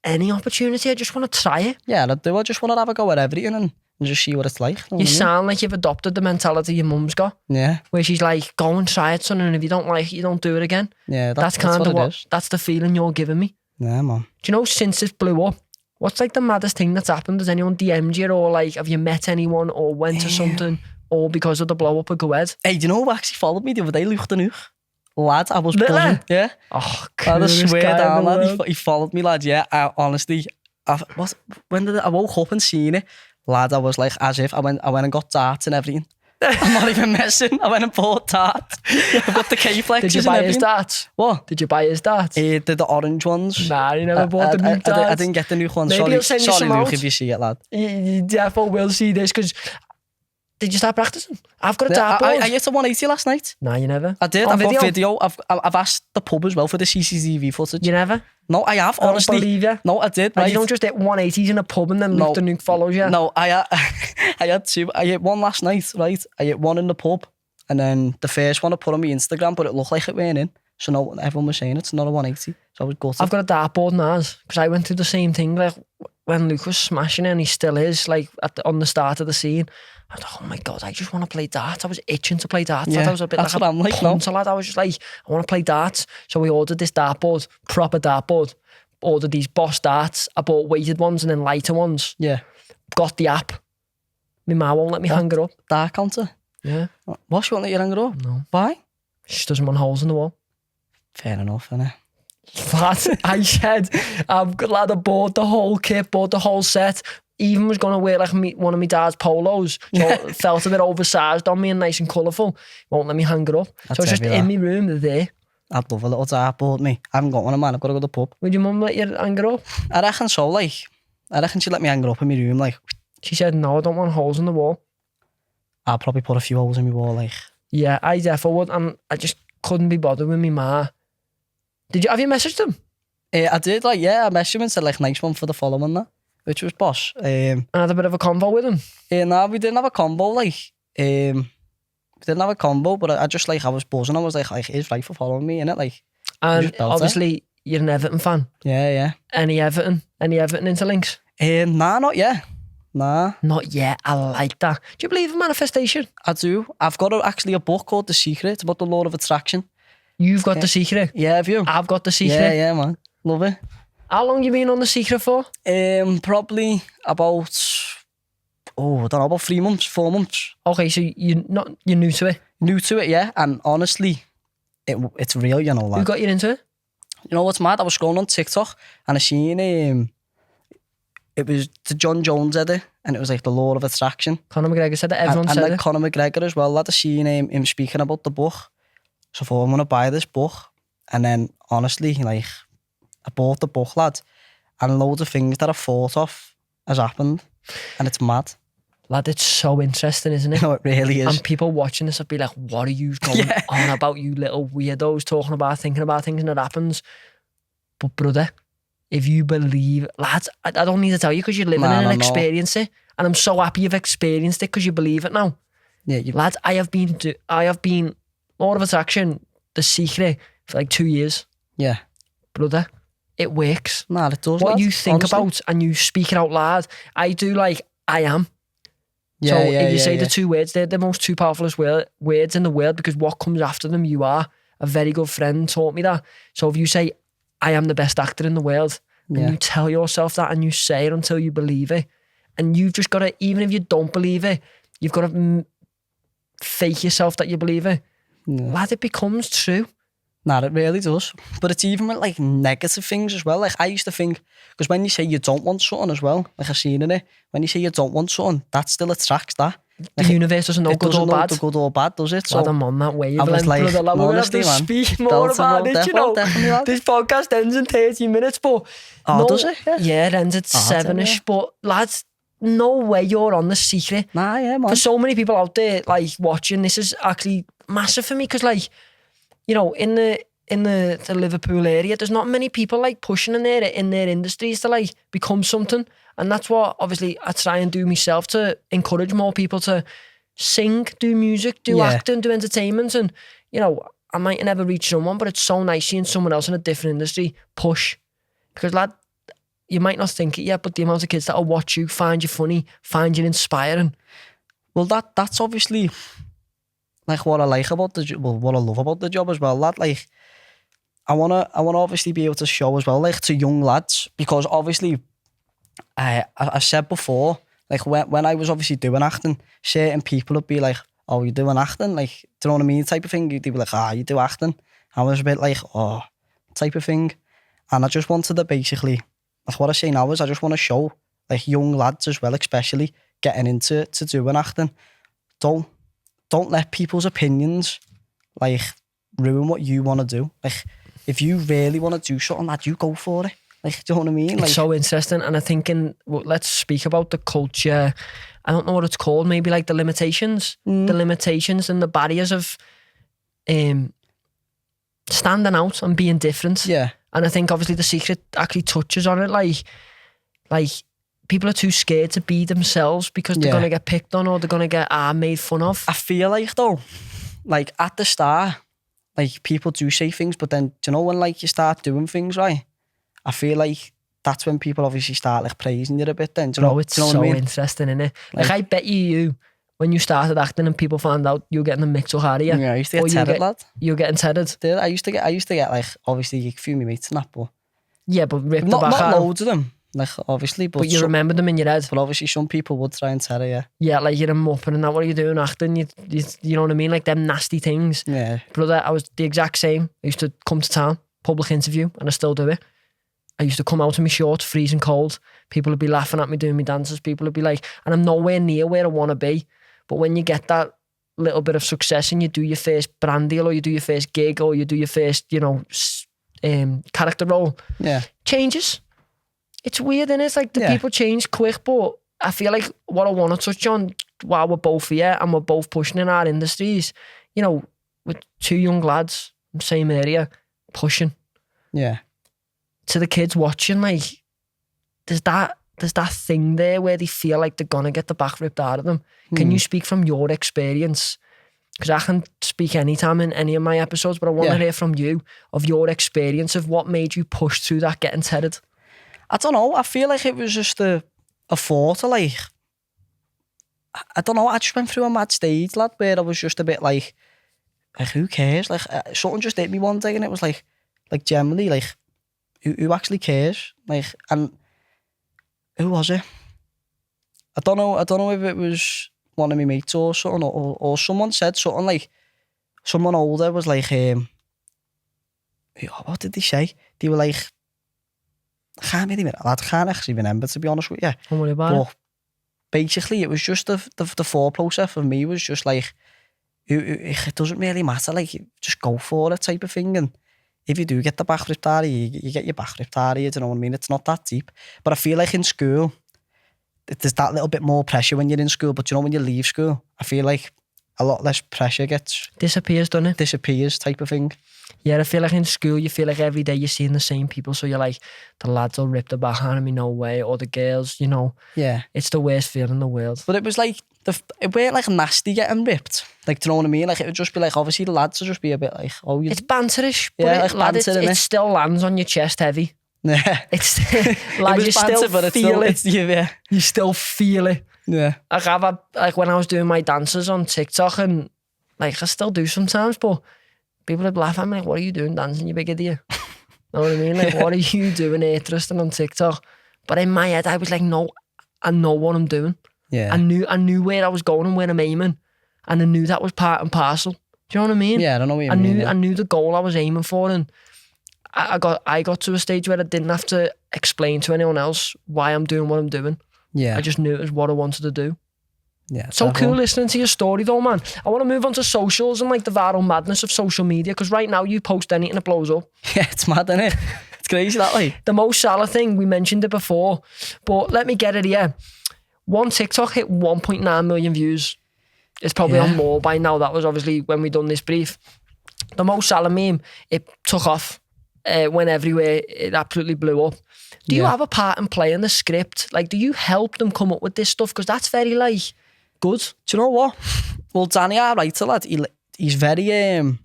any opportunity, I just want to try it. yeah, I do. I just want to have a go at everything and just see what it's like. You sound like you've adopted the mentality your mum's got, Yeah, where she's like, go and try it, son, and if you don't like it, you don't do it again. yeah. That's kind of what it is. that's the feeling you're giving me. Yeah, man. Do you know, since it blew up, what's like the maddest thing that's happened? Has anyone DM'd you, or like, have you met anyone or went to something, all because of the blow up of Gwed? Hey, do you know who actually followed me the other day, Luke the Nuke? Lad, I was Really? buzzing. Yeah. Oh, I swear down, lad. lad. He followed me, lad. Yeah, honestly, I woke up and seen it, lad. I was like, as if I went and got darts and everything. I'm not even messing. I went and bought darts. I've got the K-flexes Did you and buy his everything. darts? What? Did you buy his darts? The orange ones. Nah, you never bought the new darts. I didn't get the new ones. Maybe Sorry, he'll send you some Luke, out. if you see it, lad. You definitely will see this, because did you start practicing? I've got a Yeah, dartboard. I hit a 180 last night. Nah, you never. I did. On I've video? got video. I've asked the pub as well for the CCTV footage. You never? No, I have, I don't honestly. believe you. No, I did. And Right? you don't just hit 180s in a pub and then Luke the Nuke follows you. No, I had 2. I hit one last night, right? I hit one in the pub, and then the first one I put on my Instagram, but it looked like it went in. So no, everyone was saying it's not a 180. So I was gutted. I've got a dartboard in ours, because I went through the same thing. Like when Luke was smashing it, and he still is, like on the start of the scene. I thought, oh my God, I just want to play darts. I was itching to play darts. Yeah, I was a bit that's like what a I'm like now. punter lad. I was just like, I want to play darts. So we ordered this dartboard, proper dartboard. Ordered these Boss darts. I bought weighted ones and then lighter ones. Yeah. Got the app. My ma won't let me hang it up. Dark counter. Yeah. What, you won't let you hang it up? No. Why? She just doesn't want holes in the wall. Fair enough, innit? But I said, I've got lad, I bought the whole kit, bought the whole set. Even was going to wear like one of my dad's polos. So it felt a bit oversized on me and nice and colourful. Won't let me hang it up. That's so it's just heavy, in that. my room, they're there. I'd love a little dartboard, me. I haven't got one of mine. I've got to go to the pub. Would your mum let you hang it up? I reckon so, like. I reckon she'd let me hang it up in my room, like. She said, no, I don't want holes in the wall. I'll probably put a few holes in my wall, like. Yeah, I definitely would. And I just couldn't be bothered with my ma. Have you messaged them? I did, like, yeah, I messaged him and said, like, nice one for the following that, which was boss. And had a bit of a convo with him? No, we didn't have a combo, like, we didn't have a combo, but I just, like, I was buzzing. I was like, he's right for following me, innit, like. And just built it. obviously, you're an Everton fan. Yeah. Any Everton interlinks? Nah, not yet. Nah. Not yet. I like that. Do you believe in manifestation? I do. I've got actually a book called The Secret. It's about the law of attraction. You've got The Secret? Yeah, have you? I've got The Secret. Yeah, man. Love it. How long you been on The Secret for? Probably about, I don't know, about 3 months, 4 months. Okay, so you're new to it? New to it, yeah. And honestly, it's real, you know. Like, Who got you into it? You know what's mad? I was scrolling on TikTok and I seen it was the John Jones edit, and it was like the law of attraction. Conor McGregor said it. Everyone said and like it. Conor McGregor as well. Lad, I seen him speaking about the book. So I thought, I'm going to buy this book. And then, honestly, like, I bought the book, lad, and loads of things that I thought of has happened. And it's mad. Lad, it's so interesting, isn't it? No, it really is. And people watching this will be like, what are you going on about, you little weirdos talking about, thinking about things, and it happens. But brother, if you believe, lads, I don't need to tell you because you're living in and experience it. And I'm so happy you've experienced it because you believe it now. Yeah, lads, I have been Law of Attraction, The Secret, for like 2 years. Yeah. Brother, it works. Nah, it does. What lad, you think honestly. about and you speak it out loud. I do like, I am. Yeah, so yeah, if you yeah, say yeah. the two words, they're the most two powerful words in the world, because what comes after them, you are. A very good friend taught me that. So if you say, I am the best actor in the world, and you tell yourself that and you say it until you believe it, and you've just got to, even if you don't believe it, you've got to fake yourself that you believe it. Lad, it becomes true. Nah, it really does. But it's even with like negative things as well. Like I used to think, because when you say you don't want something as well, like I've seen in it, when you say you don't want something, that still attracts that. The universe doesn't know It good doesn't or know bad. the good or bad, does it? So Lad, I'm on that wave. I was like, we're going to have honestly, to man, speak more about it, you know. definitely, lad. This podcast ends in 30 minutes, but... does it? Yeah. It ends at 7-ish, but lads, no way you're on The Secret. Nah, yeah, man. For so many people out there, like, watching, this is actually massive for me, because, like, you know, in the Liverpool area, there's not many people, like, pushing in their industries to, like, become something. And that's what, obviously, I try and do myself, to encourage more people to sing, do music, do acting, do entertainment. And, you know, I might never reach someone, but it's so nice seeing someone else in a different industry push. Because, lad, you might not think it yet, but the amount of kids that'll watch you, find you funny, find you inspiring. Well, that's obviously like what I like about the what I love about the job as well, lad. Like I wanna obviously be able to show as well, like, to young lads, because obviously I said before, like when I was obviously doing acting, certain people would be like, oh, you're doing acting, like, do you know what I mean, type of thing. They'd be like, you do acting. I was a bit like, oh, type of thing. And I just wanted to basically, like, what I say now is I just want to show, like, young lads as well, especially getting into doing acting, don't let people's opinions, like, ruin what you want to do. Like, if you really want to do something, lad, you go for it. Like, do you know what I mean? Like, it's so interesting. And I think let's speak about the culture. I don't know what it's called, maybe like the limitations and the barriers of standing out and being different. Yeah. And I think obviously The Secret actually touches on it. Like people are too scared to be themselves because they're going to get picked on, or they're going to get made fun of. I feel like, though, like, at the start, like, people do say things, but then, do you know when, like, you start doing things right, I feel like that's when people obviously start, like, praising you a bit then. Do you know, it's do you know so what I mean? interesting, isn't it? Like, I bet you, when you started acting and people found out you were getting a mix up, harder. Yeah, I used to get tethered, lad. You were getting tethered? Dude, I used to get, like, obviously, a few of my mates and that, but... Yeah, but ripped not, the back not out. loads of them, like, obviously, but you remember them in your head. But obviously some people would try and tether, yeah. Yeah, like, you're a muppet and that, what are you doing acting? You know what I mean? Like, them nasty things. Yeah. Brother, I was the exact same. I used to come to town, public interview, and I still do it. I used to come out in my shorts, freezing cold. People would be laughing at me doing my dances. People would be like, and I'm nowhere near where I want to be. But when you get that little bit of success and you do your first brand deal, or you do your first gig, or you do your first, you know, character role, changes. It's weird, innit? It's like the people change quick, but I feel like what I want to touch on while we're both here and we're both pushing in our industries, you know, with two young lads in the same area, pushing. Yeah. To the kids watching, like, there's that thing there where they feel like they're gonna get the back ripped out of them. Can you speak from your experience? Because I can speak anytime in any of my episodes, but I want to hear from you of your experience of what made you push through that getting tethered. I don't know. I feel like it was just a thought of, like, I don't know, I just went through a mad stage, lad, where I was just a bit like who cares? Like, something just hit me one day and it was like generally, like, who actually cares? Like, and who was it? I don't know if it was one of my mates or something, or someone said something like, someone older was like, what did they say? They were like, I can't actually remember, to be honest with you. Don't worry about it. Basically, it was just the thought process for me was just like, it doesn't really matter, like, just go for it type of thing. And if you do get the back ripped out of you, you get your back ripped out of you, do you know what I mean? It's not that deep. But I feel like in school, there's that little bit more pressure when you're in school, but you know, when you leave school, I feel like a lot less pressure disappears, doesn't it? Disappears type of thing. Yeah, I feel like in school, you feel like every day you're seeing the same people. So you're like, the lads will rip the back out of me, no way. Or the girls, you know. Yeah. It's the worst feeling in the world. But it was like, it weren't like nasty getting ripped. Like, do you know what I mean? Like, it would just be like, obviously the lads would just be a bit like, oh, you... It's banterish, but yeah, like lad, banter, it still lands on your chest heavy. Yeah. It's like, you still feel it. Yeah. You still feel it. Yeah. Like when I was doing my dances on TikTok, and like I still do sometimes, but people would laugh at me like, what are you doing dancing, you big idiot? Know what I mean? Like, what are you doing interesting on TikTok? But in my head, I was like, no, I know what I'm doing. Yeah. I knew where I was going and where I'm aiming. And I knew that was part and parcel. Do you know what I mean? Yeah, I don't know what you mean. I knew the goal I was aiming for, and I got to a stage where I didn't have to explain to anyone else why I'm doing what I'm doing. Yeah. I just knew it was what I wanted to do. Yeah. So cool listening to your story though, man. I want to move on to socials and like the viral madness of social media, because right now you post anything that blows up. Yeah, it's mad, isn't it? It's crazy that way. The Mo Salah thing, we mentioned it before, but let me get it here. One TikTok hit 1.9 million views. It's probably on more by now. That was obviously when we done this brief. The Mo Salah meme, it took off. Went everywhere. It absolutely blew up. Do you have a part in playing the script? Like, do you help them come up with this stuff? Because that's very, like, good. Do you know what? Well, Danny, our writer, lad, he's very,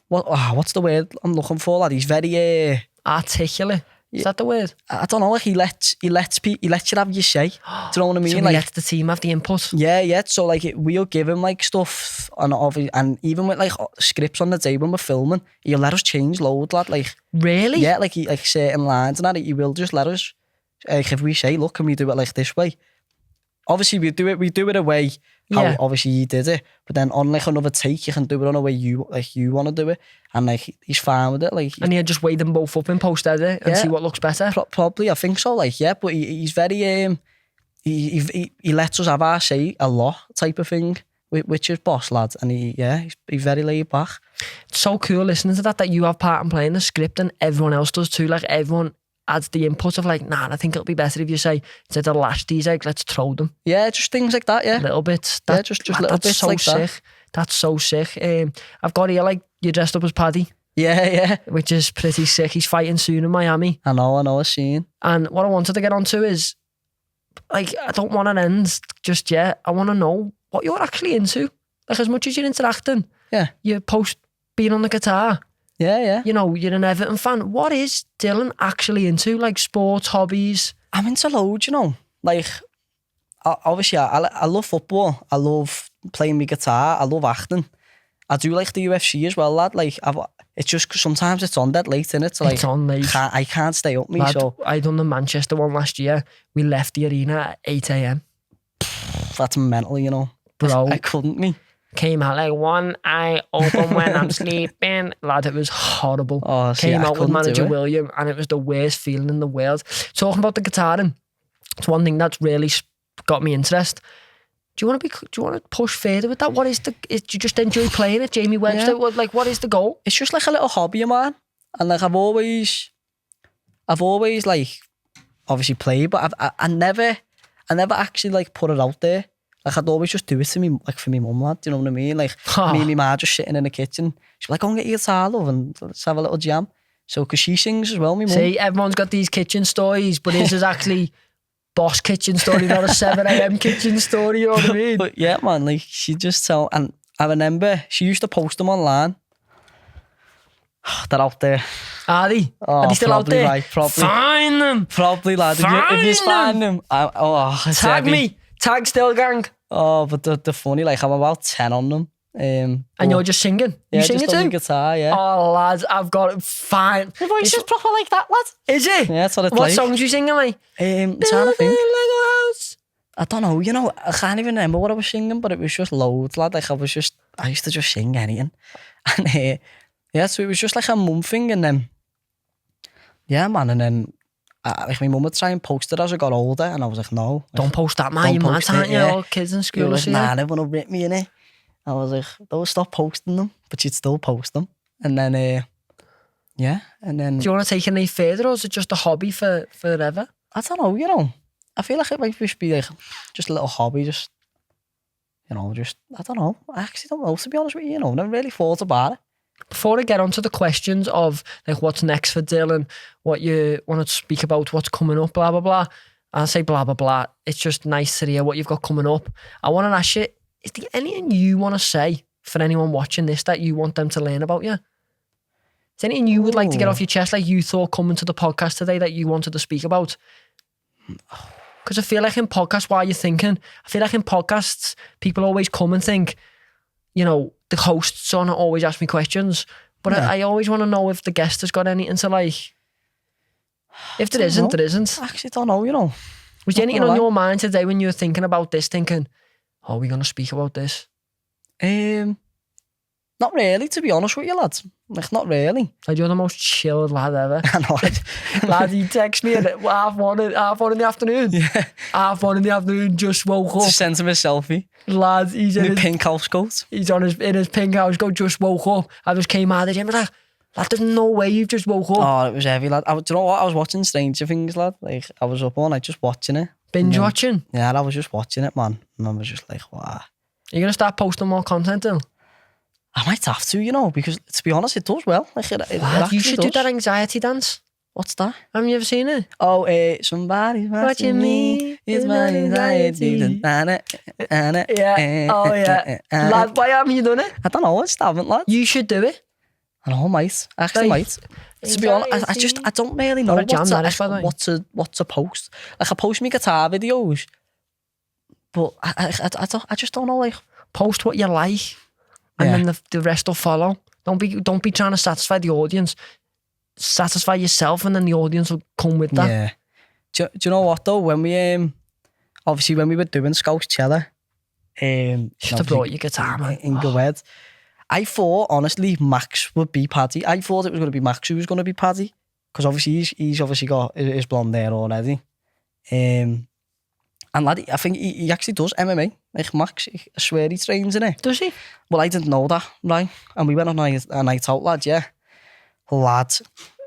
what's the word I'm looking for, lad? He's very... articulate. Is that the word? I don't know, like, he lets you have your say. Do you know what I mean? So he like, lets the team have the input. Yeah. So, like, we'll give him, like, stuff, and even with, like, scripts on the day when we're filming, he'll let us change loads, lad. Like, really? Yeah, like, certain lines and that, he will just let us. Like, if we say, look, can we do it like this way? Obviously, we do it a way how obviously he did it, but then on like another take, you can do it on a way you want to do it, and like he's fine with it. Like, and he'll just weigh them both up in post edit and see what looks better. Probably, I think so. Like, yeah, but he's very he lets us have our say a lot, type of thing, which is boss, lad, and he's very laid back. It's so cool listening to that you have part in playing the script and everyone else does too. Like, everyone adds the input of like, nah, I think it'll be better if you say, instead of lash these eggs, let's throw them. Yeah, just things like that, yeah. Little bits. Just little bits so like sick. that. That's so sick. I've got here, like, you dressed up as Paddy. Yeah. Which is pretty sick. He's fighting soon in Miami. I know, I've seen. And what I wanted to get onto is, like, I don't want to end just yet. I want to know what you're actually into. Like, as much as you're into acting, you post being on the guitar. Yeah. You know, you're an Everton fan. What is Dylan actually into? Like, sports, hobbies? I'm into loads, you know. Like, obviously, I love football. I love playing my guitar. I love acting. I do like the UFC as well, lad. Like, it's just sometimes it's on that late, innit? So, like, it's on late. I can't stay up, me. Lad, so I done the Manchester one last year. We left the arena at 8 a.m. That's mental, you know. Bro. I couldn't, me. Came out like one eye open when I'm sleeping. Lad, it was horrible. Oh, see, Came out with manager it. William, and it was the worst feeling in the world. Talking about the guitaring, it's one thing that's really got me interest. Do you want to push further with that? What is do you just enjoy playing it, Jamie Webster? Yeah. What is the goal? It's just like a little hobby of mine, and like I've always like obviously played, but I never actually like put it out there. Like, I'd always just do it to me, like, for me mum, lad, do you know what I mean? Like, me and my ma just sitting in the kitchen. She'd be like, go and get your guitar, love, and let's have a little jam. So, because she sings as well, me mum. See, everyone's got these kitchen stories, but his is actually boss kitchen story, not a 7 a.m. kitchen story, you know what I mean? But yeah, man, like, she just tell, and I remember she used to post them online. They're out there. Are they? Oh, are they still out there? Right, probably. Find them! Probably, lad. If you find them. Tag me! Tag StillGang. Oh, but they're funny. Like, I'm about 10 on them. And you're just singing? Yeah, you sing just it on too? the guitar, yeah. Oh, lads, I've got it fine. Your voice is proper like that, lad. Is it? Yeah, that's what it's What like. songs you singing, mate? I'm trying to think. Lego house. I don't know, I can't even remember what I was singing, but it was just loads, lad. Like, I used to just sing anything. And yeah, so it was just like a mum thing, and then, yeah, man, and then, like, my mum would try and post it as I got older, and I was like, no. Don't post that, man. You're mad, aren't you? All kids in school. Like, nah, everyone will rip me, innit? I was like, don't stop posting them, but you'd still post them. And then, yeah, and then... Do you want to take it any further, or is it just a hobby forever? I don't know, I feel like it might just be like just a little hobby, just, I don't know. I actually don't know, to be honest with you, I've never really thought about it. Before I get onto the questions of like what's next for Dylan, what you want to speak about, what's coming up, blah, blah, blah, I'll say blah, blah, blah. It's just nice to hear what you've got coming up. I want to ask you, is there anything you want to say for anyone watching this that you want them to learn about you? Is there anything you would like to get off your chest, like you thought coming to the podcast today that you wanted to speak about? Because I feel like in podcasts, while you're thinking, I feel like in podcasts, people always come and think, the hosts on always ask me questions, but I always want to know if the guest has got anything to like. If there isn't, there isn't. I actually don't know, Was there anything on your mind today when you were thinking about this, thinking, are we going to speak about this? Not really, to be honest with you, lads. Like, not really. Like, you're the most chilled lad ever. I know. Lad, he texts me at half one in the afternoon. Yeah. 1:30 in the afternoon, just woke up. Just sent him a selfie. Lad, he's in In his pink house coat. He's in his pink house coat, just woke up. I just came out of the gym, I was like, lad, there's no way you've just woke up. Oh, it was heavy, lad. Do you know what? I was watching Stranger Things, lad. Like, I was up all night just watching it. Binge watching? Yeah, I was just watching it, man. And I was just like, wow. Are you going to start posting more content, Dylan? I might have to, because, to be honest, it does well. Like, it Lad, you should does. do that anxiety dance. What's that? Haven't you ever seen it? Oh, somebody's watching me. It's my anxiety. Yeah. Oh, yeah. Lad, why haven't you done it? I don't know. I just haven't, lad. You should do it. I know, mate. I actually might. To be honest, I don't really know what to post. Like, I post my guitar videos, but I just don't know, like... Post what you like, and then the rest will follow. Don't be trying to satisfy the audience. Satisfy yourself, and then the audience will come with that. Yeah. Do you know what, though? When we, obviously, when we were doing Scouse Cellar, should have brought your guitar, man. In Gwed, I thought, honestly, Max would be Paddy. I thought it was going to be Max who was going to be Paddy, because obviously he's obviously got his blonde hair already. And lad, I think he actually does MMA. Like, Max, I swear he trains in it. Does he? Well, I didn't know that, right? And we went on a night out, lad, yeah. Lad,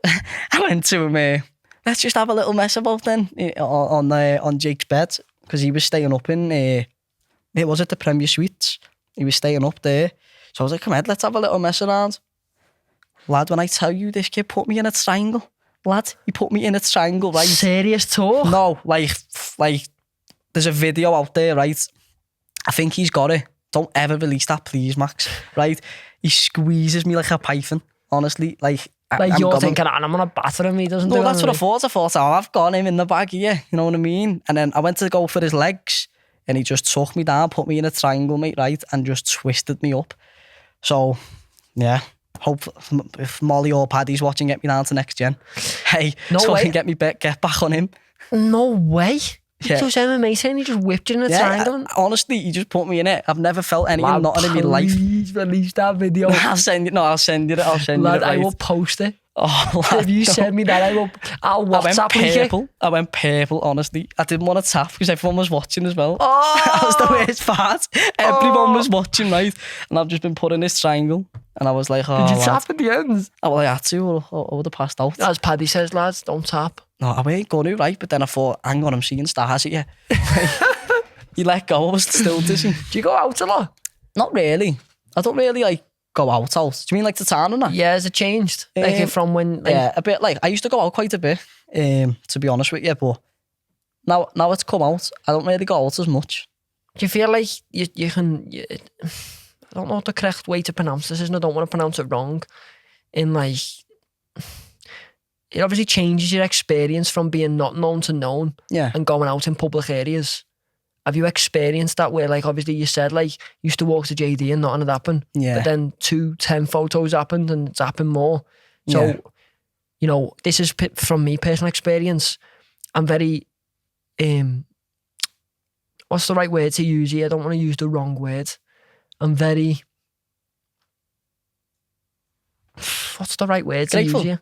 I went to him, let's just have a little mess about then on Jake's bed, because he was staying up in, it was at the Premier Suites. He was staying up there. So I was like, come on, let's have a little mess around. Lad, when I tell you this kid put me in a triangle, lad, he put me in a triangle, right? Serious talk? No, like, there's a video out there, right? I think he's got it. Don't ever release that, please, Max. Right? He squeezes me like a python, honestly. Like you're thinking, I'm going to batter him, he doesn't do No, that's what I anything. thought. I thought, oh, I've got him in the bag here. You know what I mean? And then I went to go for his legs, and he just took me down, put me in a triangle, mate, right? And just twisted me up. So, yeah. Hope if Molly or Paddy's watching, get me down to next gen. Hey, No so way. I can get back on him. No way. Yeah. He does MMA saying he just whipped you in a triangle. Honestly, he just put me in it. I've never felt anything not in my life. Please release that video. I'll send you. No, I'll send you it. I'll send Lad, you it. I will post it. Oh, lad, If you send me that, I'll WhatsApp you. I went purple, honestly. I didn't want to tap because everyone was watching as well. Oh! That was the worst part. Everyone was watching, right? And I've just been put in this triangle. And I was like, oh, Did you tap at the ends? Well, I had to, or I would have passed out. As Paddy says, lads, don't tap. No, I ain't going to, right? But then I thought, hang on, I'm seeing stars here. He let go, I was still dizzy. Do you go out a lot? Not really. I don't really, go out. Do you mean like the town and that? Yeah, has it changed? Like from when... Yeah, a bit. I used to go out quite a bit, to be honest with you, but now it's come out, I don't really go out as much. Do you feel like you can... I don't know what the correct way to pronounce this is, and I don't want to pronounce it wrong. It obviously changes your experience from being not known to known Yeah. and going out in public areas. have you experienced that where, like, obviously you said, like, you used to walk to JD and nothing had happened, but then 10 photos happened and it's happened more. So, you know, this is from me, personal experience. I'm very, what's the right word to use here? I don't want to use the wrong word. I'm very, what's the right word to use here?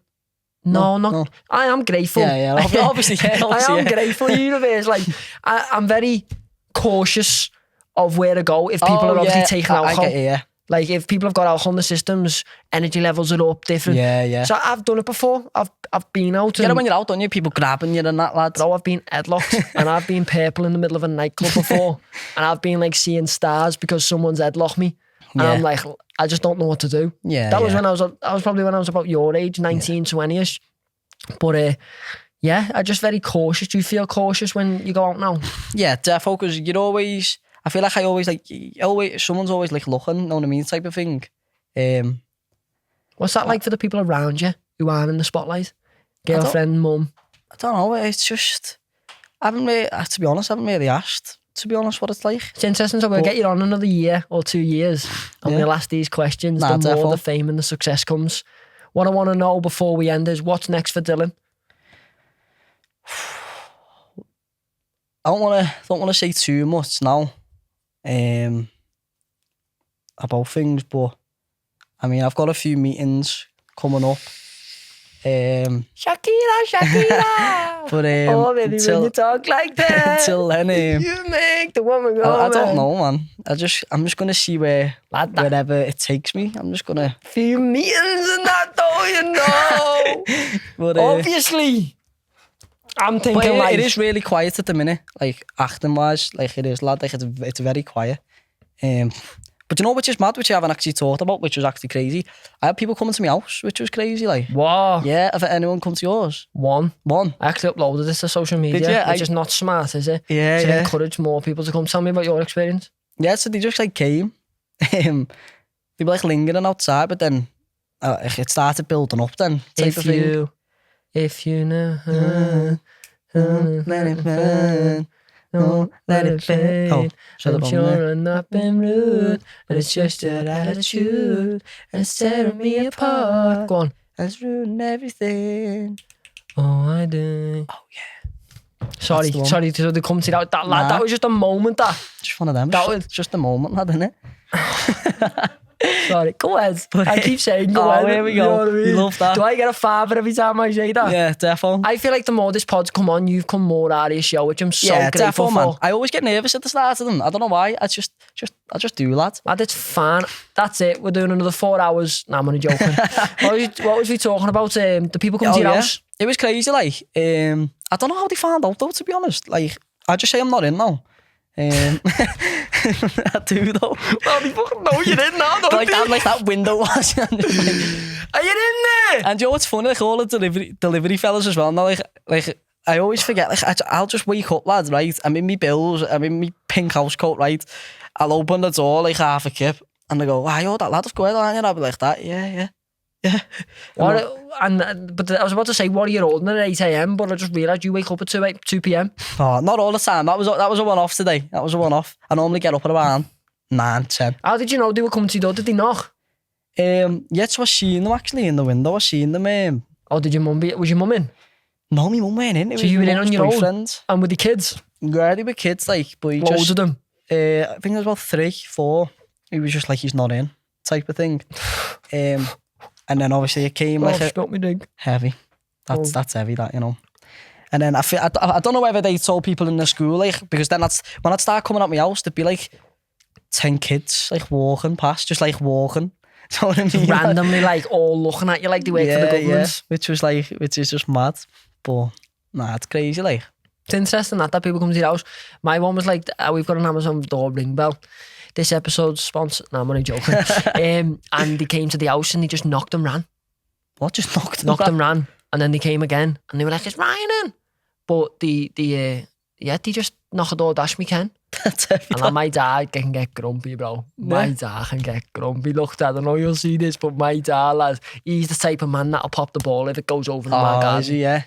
No. I am grateful. Yeah, obviously. I am grateful, universe. Like, I'm very cautious of where to go if people are obviously taking alcohol. Like, if people have got alcohol in the systems, energy levels are up different. Yeah. So I've done it before. I've been out. You get it when you're out, don't you? People grabbing you and that, lads. Bro, I've been headlocked and I've been purple in the middle of a nightclub before. And I've been like seeing stars because someone's headlocked me. And I'm like, I just don't know what to do. That was when I was probably when I was about your age, 19, 20ish. But I just very cautious. Do you feel cautious when you go out now? Yeah, defo, because you're always, I feel like someone's always like looking, know what I mean, type of thing. What's that like for the people around you who aren't in the spotlight? Girlfriend, mum? I don't know, it's just, to be honest, I haven't really asked, to be honest, what it's like. It's interesting, so we'll get you on another year or 2 years and we'll ask these questions. The more the fame and the success comes. What I want to know before we end is, what's next for Dylan? I don't want to say too much now about things, but I mean, I've got a few meetings coming up. Shakira. But baby, when you talk like that, until then, you make the woman go. I don't know, man. I'm just gonna see wherever it takes me. I'm just gonna few meetings and that, though, you know. But obviously, I'm thinking it is really quiet at the minute, like acting wise. Like it is, lad. Like it's very quiet. But you know which is mad, which I haven't actually talked about, which was actually crazy? I had people coming to my house, which was crazy, like. Wow. Yeah, have anyone come to yours? One. I actually uploaded this to social media, which is not smart, is it? Yeah, to encourage more people to come. Tell me about your experience. Yeah, so they just like came. They were like lingering outside, but then it started building up then. If you know, let it burn. Don't let it fade. I'm sure I'm not been rude, but it's just your attitude and it's tearing me apart. Go on. That's ruining everything. Oh, I do. Oh, yeah. Sorry to the come to that lad. That was just a moment. Just one of them. That was just a moment, lad, innit? Sorry, go ahead. I keep saying go ahead. Here we go. You know what I mean? You love that. Do I get a fiver every time I say that? Yeah, defo. I feel like the more this pod's come on, you've come more out of your show, which I'm so grateful for. Man. I always get nervous at the start of them. I don't know why. I just do, lad. Lad, it's fun. That's it. We're doing another 4 hours. Nah, I'm only joking. what was we talking about? The people come to your house? It was crazy, like. I don't know how they found out, though, to be honest. Like, I just say I'm not in now. I do though. Well, they fucking know you're in now, don't like that window was. Are you in there? And you know what's funny? Like all the delivery fellas as well. Now, like I always forget. Like I'll just wake up, lads. Right, I'm in my bills. I'm in my pink house coat. Right, I'll open the door like half a kip, and they go, "Why, you're that lad of Gwed, aren't you?" I'll be like that. Yeah. But I was about to say, what are you holding at 8 a.m? But I just realised you wake up at 2 p.m. Oh, not all the time. That was a one-off today. That was a one-off. I normally get up at around 9, 10. How did you know they were coming to your door? Did they knock? Yeah, so I seen them actually in the window. I seen them. Oh, did your mum was your mum in? No, my mum went in. It so was you were in on your own? Friends. And with the kids? Yeah, they were kids, like, but loads of them? I think there was about 3, 4. He was just like, he's not in, type of thing. And then obviously it came heavy. That's heavy, that, you know. And then I don't know whether they told people in the school, like, because then when I'd start coming at my house, there'd be like 10 kids like walking past, just like walking. Do you know what I mean? Randomly, like all looking at you like they work for the government. Yeah. Which is just mad. But nah, it's crazy, like. It's interesting that people come to your house. My one was like, we've got an Amazon door ring bell. This episode's sponsored. No, I'm only joking. And they came to the house and they just knocked and ran. What? Just knocked and ran. And then they came again and they were like, "It's Ryan in." But they just knock a door dash me can. That's heavy. And then my dad can get grumpy, bro. My dad can get grumpy. Look, Dad, I know you'll see this, but my dad, lad, he's the type of man that'll pop the ball if it goes over the mark. Is he? Yeah.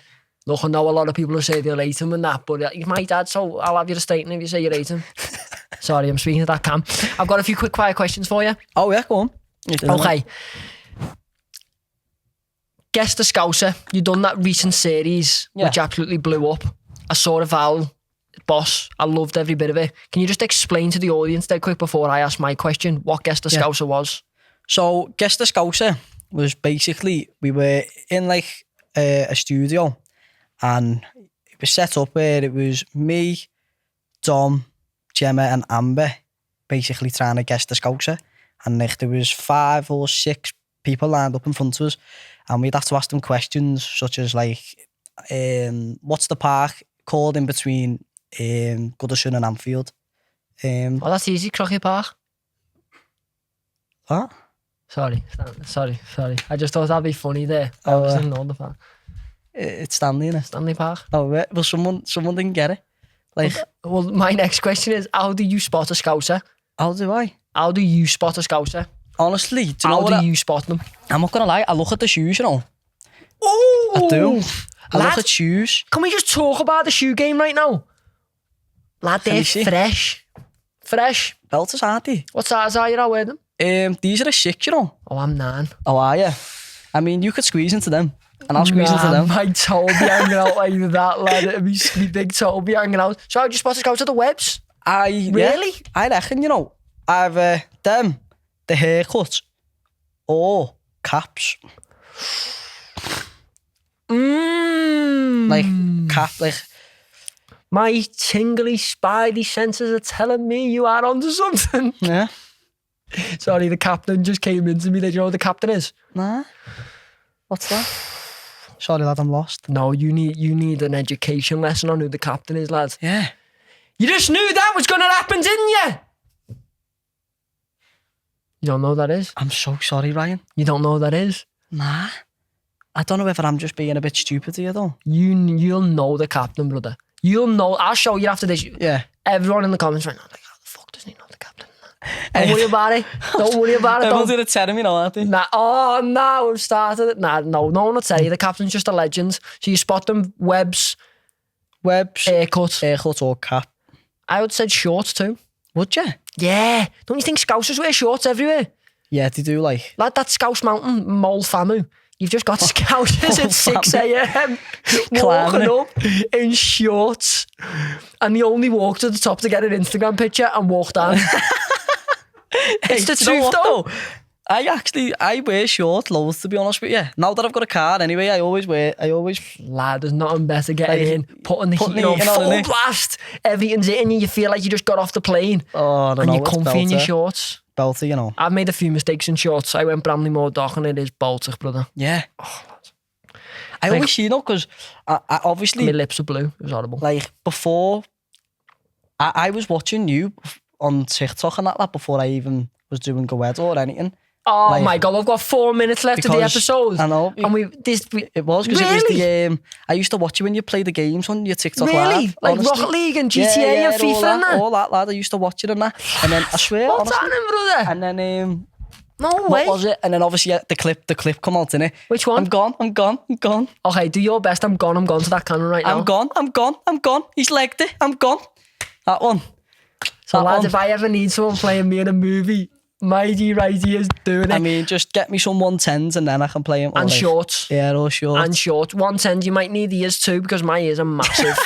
Look, I know a lot of people who say they rate him and that, but he's my dad, so I'll have you to straighten if you say you rate him. Sorry, I'm speaking to that Cam. I've got a few quick fire questions for you. Oh yeah, go on. Okay. Guess the Scouser. You done that recent series, which absolutely blew up. I saw the Val boss. I loved every bit of it. Can you just explain to the audience dead quick before I ask my question what Guess the Scouser was? So Guess the Scouser was basically, we were in like a studio, and it was set up where it was me, Dom, Gemma and Amber basically trying to guess the Scouser, and like there was 5 or 6 people lined up in front of us, and we'd have to ask them questions such as like what's the park called in between Goodison and Anfield? Oh, that's easy. Crocky Park. What? Sorry. I just thought that'd be funny there. I was in the park. It's Stanley, innit? Stanley Park. Oh, well, someone didn't get it. Like, well, my next question is, how do you spot a Scouser? How do I? How do you spot a Scouser? Honestly, do you know how do you spot them? I'm not gonna lie, I look at the shoes, you know. Oh, I do. I look at shoes. Can we just talk about the shoe game right now? Lad, they're fresh. Fresh. Belters, aren't they? What size are you out with them? These are a 6, you know. Oh, I'm 9. Oh, are you? I mean, you could squeeze into them, and I'll squeeze into them. My toe be hanging out like that, lad. It'd be me big toe be hanging out. So how'd you spot to go to the webs? Really? Yeah, I reckon, you know, either them, the haircut, or caps. Like, cap, like... My tingly spidey senses are telling me you are onto something. Yeah. Sorry, the captain just came into me. Did you know who the captain is? Nah. What's that? Sorry, lad, I'm lost. No, you need an education lesson on who the captain is, lad. Yeah. You just knew that was going to happen, didn't you? You don't know who that is? I'm so sorry, Ryan. You don't know who that is? Nah. I don't know whether I'm just being a bit stupid here, though. You'll know the captain, brother. You'll know. I'll show you after this. Yeah. Everyone in the comments right now, like, how the fuck doesn't he know the captain? Don't worry about it. Don't worry about it. Everyone's going to tell me, aren't they? Nah, oh, no, we've started it. Nah, no one will tell you. The captain's just a legend. So you spot them, webs, haircut or cap. I would say shorts too. Would you? Yeah. Don't you think Scousers wear shorts everywhere? Yeah, they do, like. Like that Scouse Mountain, Mole Famu. You've just got Scousers at 6 a.m. walking up in shorts. And they only walk to the top to get an Instagram picture and walk down. It's the truth, though. I wear short loads, to be honest with you. Now that I've got a car anyway, I always... Lad, there's nothing better getting in, putting the heat on full blast. Everything's hitting you. You feel like you just got off the plane. Oh, no, and you're comfy in your shorts. Belter, you know. I've made a few mistakes in shorts. I went Bramley Moor Dock and it is Baltic, brother. Yeah. Oh, lad. I always see, you know, because I obviously... My lips are blue. It was horrible. Like, before... I was watching you on TikTok and that before I even was doing Gwed or anything. Oh like, my God, we've got 4 minutes left of the episode. I know. And it was because it was the... I used to watch you when you play the games on your TikTok Live. Like honestly. Rocket League and GTA and FIFA and that? All that, lad. I used to watch it and that. And then, I swear, What's happening, brother? And then... no What way. was it? And then obviously the clip come out, innit? Which one? I'm gone. Okay, do your best. I'm gone to that camera right now. I'm gone. He's legged it. I'm gone. That one. So lads, if I ever need someone playing me in a movie, Mighty Righty is doing it. I mean, just get me some 110s and then I can play him. And shorts. Yeah, all shorts. And shorts. 110s, you might need ears too because my ears are massive.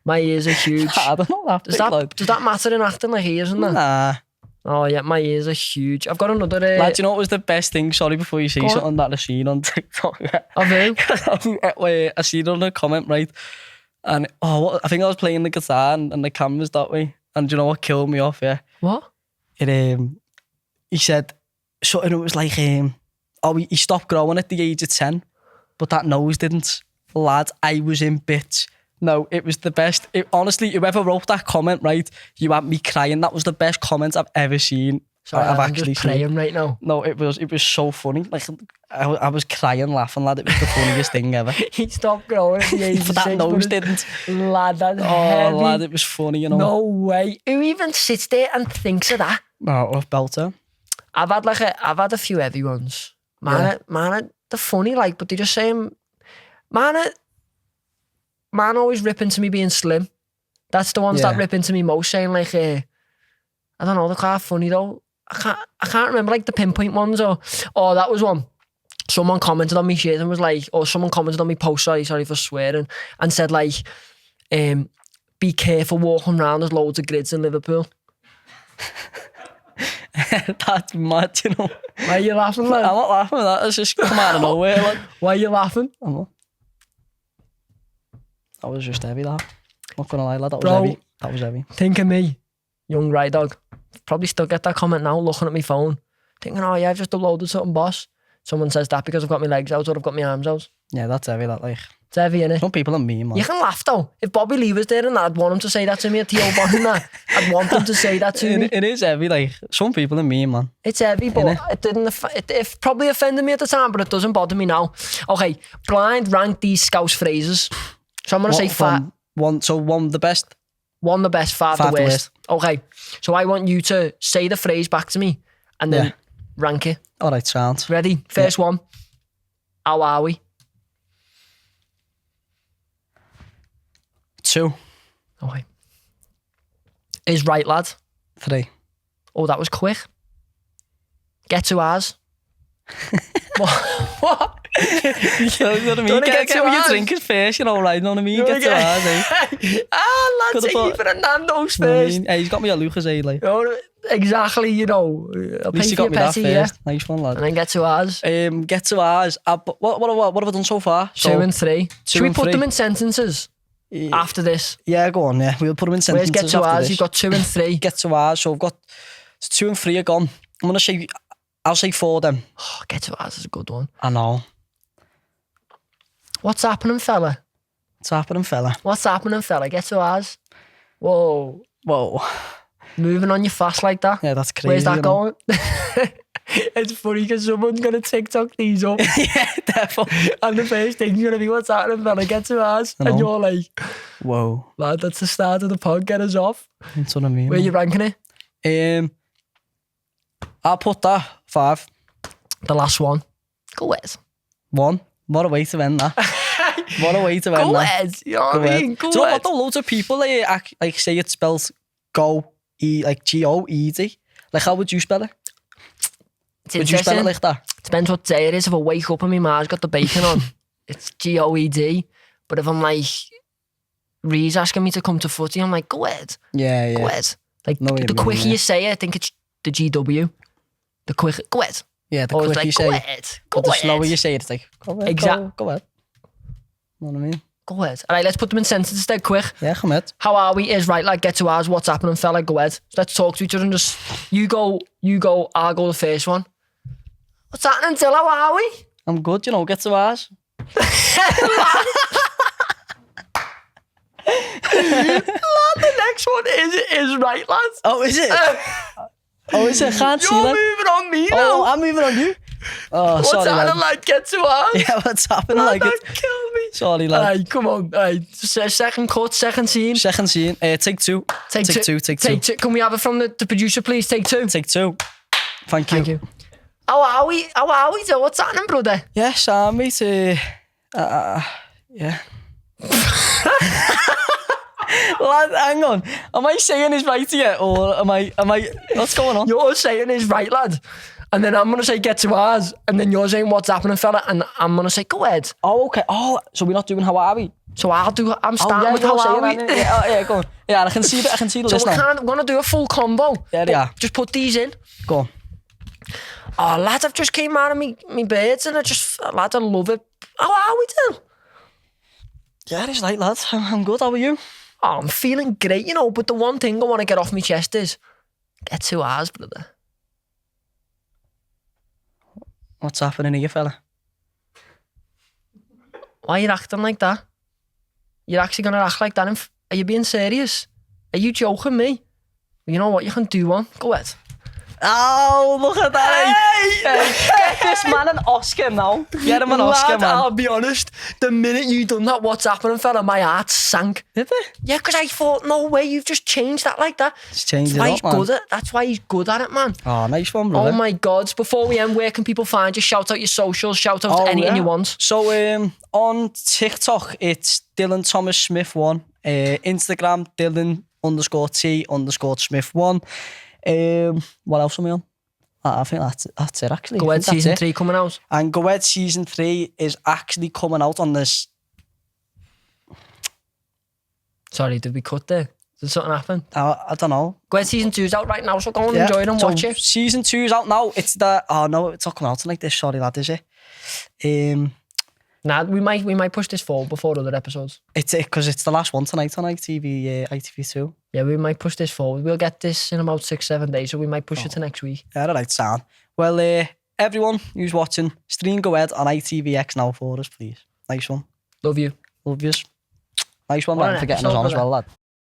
My ears are huge. I don't know. Does that matter in acting, like ears and that? Nah. Oh yeah, my ears are huge. I've got another... Lad, do you know what was the best thing? Sorry, before you say something that I seen on TikTok. Of who? I seen on a comment, right? And I think I was playing the guitar and the camera's that way. And do you know what killed me off, yeah? What? He said, so and it was like, he stopped growing at the age of 10, but that nose didn't. Lad, I was in bits. No, it was the best. Honestly, whoever wrote that comment, right, you had me crying. That was the best comment I've ever seen. Sorry, I'm actually praying right now. No, it was so funny. Like, I was crying, laughing, lad. It was the funniest thing ever. He stopped growing at the age of 6. But that nose didn't. Lad, that's heavy. Lad, it was funny, you know. No way. Who even sits there and thinks of that? No, belter. I've had a few heavy ones. Man, they're funny, like, but they just say, man, man always rip into me being slim. That's the ones that rip into me most, saying like, I don't know, they're quite funny though. I can't remember like the pinpoint ones or that was one. Someone commented on me shit and was like, or someone commented on me post, sorry for swearing, and said like, be careful walking around, there's loads of grids in Liverpool. That's mad, you know. Why are you laughing, lad? I'm not laughing at that, it's just come out of nowhere. Like. Why are you laughing? I'm not. That was just heavy, that. Not gonna lie, lad, that was Bro, heavy. That was heavy. Think of me, young Ride Dog. Probably still get that comment now, looking at my phone, thinking, oh yeah, I've just uploaded something, boss. Someone says that because I've got my legs out or I've got my arms out. Yeah, that's heavy, that, like. It's heavy, innit? Some people are mean, man. You can laugh though. If Bobby Lee was there and that, I'd want him to say that to me at T.O. Bond and that. I'd want him to say that to me. It is heavy, like, some people are mean, man. It's heavy, but it probably offended me at the time, but it doesn't bother me now. Okay, blind rank these Scouse phrases. So I'm going to say five. One the best? One the best, five the worst. Okay, so I want you to say the phrase back to me and then rank it. All right, sound. Ready? First one. How are we? 2. Okay. Is right, lad? 3. Oh, that was quick. Get to ours. What? You know what I mean? Get to your drinkers first, you know, right? You know what I mean? Get to ours, eh? Lad, take me for a Nando's first. Hey, he's got me a Lucas, eh? Like. Exactly, you know. I'll pay for your petty, yeah. Nice one, lad. And then get to ours. Get to ours. What have I done so far? 2 and 3. Should we put 3? them in sentences after this? Yeah, go on, yeah. We'll put them in sentences. Where's get to ours? This. You've got 2 and 3. Get to ours. So I've got 2 and 3 are gone. I'll say 4 then. Oh, get to ours is a good one. I know. What's happening, fella? What's happening, fella? What's happening, fella? Get to ours. Whoa. Moving on you fast like that. Yeah, that's crazy. Where's that going? It's funny because someone's going to TikTok these up. Yeah, definitely. And the first thing's going to be, what's happening, fella? Get to ours. And you're like, whoa. Lad, that's the start of the pod. Get us off. That's what I mean. Where are you ranking it? I'll put that 5. The last one. Go Gwed. 1. What a way to end that. What a way to end that. Gwed. You know what I mean? Go Do you know what though? Loads of people like say it spells go, like G-O-E-D. Like how would you spell it? Would you spell it like that? Depends what day it is. If I wake up and my ma's got the bacon on, it's Gwed. But if I'm like, Reece asking me to come to footy, I'm like, Gwed. Yeah. Gwed. Like the quicker you say it, I think it's the GW. The quicker, Gwed. Yeah, the quicker you say it. But the slower you say it, it's like, exactly. Go ahead. You know what I mean? Go ahead. All right, let's put them in sentences instead, quick. Yeah, come ahead. How are we? Is right, like, get to ours. What's happening, fella? Go ahead. Let's talk to each other and just, you go, I'll go the first one. What's happening, Till? How are we? I'm good, you know, get to ours. Lad, the next one is right, lads. Oh, is it? Is it? I can't see that. You're moving on me now. Oh, I'm moving on you. Oh, what's sorry, happening, lad? Get to ours. Yeah, what's happening, lad, like don't it? kill me. Sorry, lad. Alright, come on. Alright, second cut, second scene. Second scene. Take 2. Take two. Can we have it from the producer, please? Take 2. Take 2. Thank you. How are we? Till? What's happening, brother? Yes, mate. Yeah. Lad, hang on. Am I saying this right here, or am I? What's going on? You're saying this right, lad. And then I'm gonna say get to ours, and then you're saying what's happening, fella, and I'm gonna say go ahead. Oh, okay. Oh, so we're not doing how are we? So I'm starting with how are we? Yeah, go on. Yeah, I can see that. I can see the list now. So we're gonna do a full combo. Yeah. Just put these in. Go on. Oh, lad, I've just came out of me birds, and lad, I love it. How are we, Till? Yeah, it's right, lad. I'm good. How are you? Oh, I'm feeling great, you know, but the one thing I want to get off my chest is get to ours, brother. What's happening here, fella? Why are you acting like that? You're actually going to act like that? Are you being serious? Are you joking me? You know what? You can do one. Go ahead. Oh, look at that. Get this man an Oscar now. Get him an Oscar, Lad, man. I'll be honest, the minute you done that, what's happening, fella, my heart sank. Did it? Yeah, because I thought, no way, you've just changed that like that. It's changed it That's why up, he's man. good at. That's why he's good at it, man. Oh, nice one, brother. Oh my God! Before we end, where can people find you? Shout out your socials. Shout out anything you want. So on TikTok, it's Dylan Thomas Smith 1. Instagram, Dylan_T_Smith 1. What else am I on? I think that's it actually. Gwed season 3 coming out. And Gwed season 3 is actually coming out on this. Sorry, did we cut there? Did something happen? I don't know. Gwed season 2's out right now, so go and enjoy it and watch it. Season 2 is out now. It's the no, it's not coming out tonight. This sorry lad, is it? Nah, we might push this forward before other episodes. It's because it's the last one tonight on ITV2. Yeah, we might push this forward. We'll get this in about 6-7 days, so we might push it to next week. Yeah, right, sound. Well, everyone who's watching, stream Gwed on ITVX now for us, please. Nice one. Love you. Love yous. Nice one, What man, an for getting us episode, on as well, lad.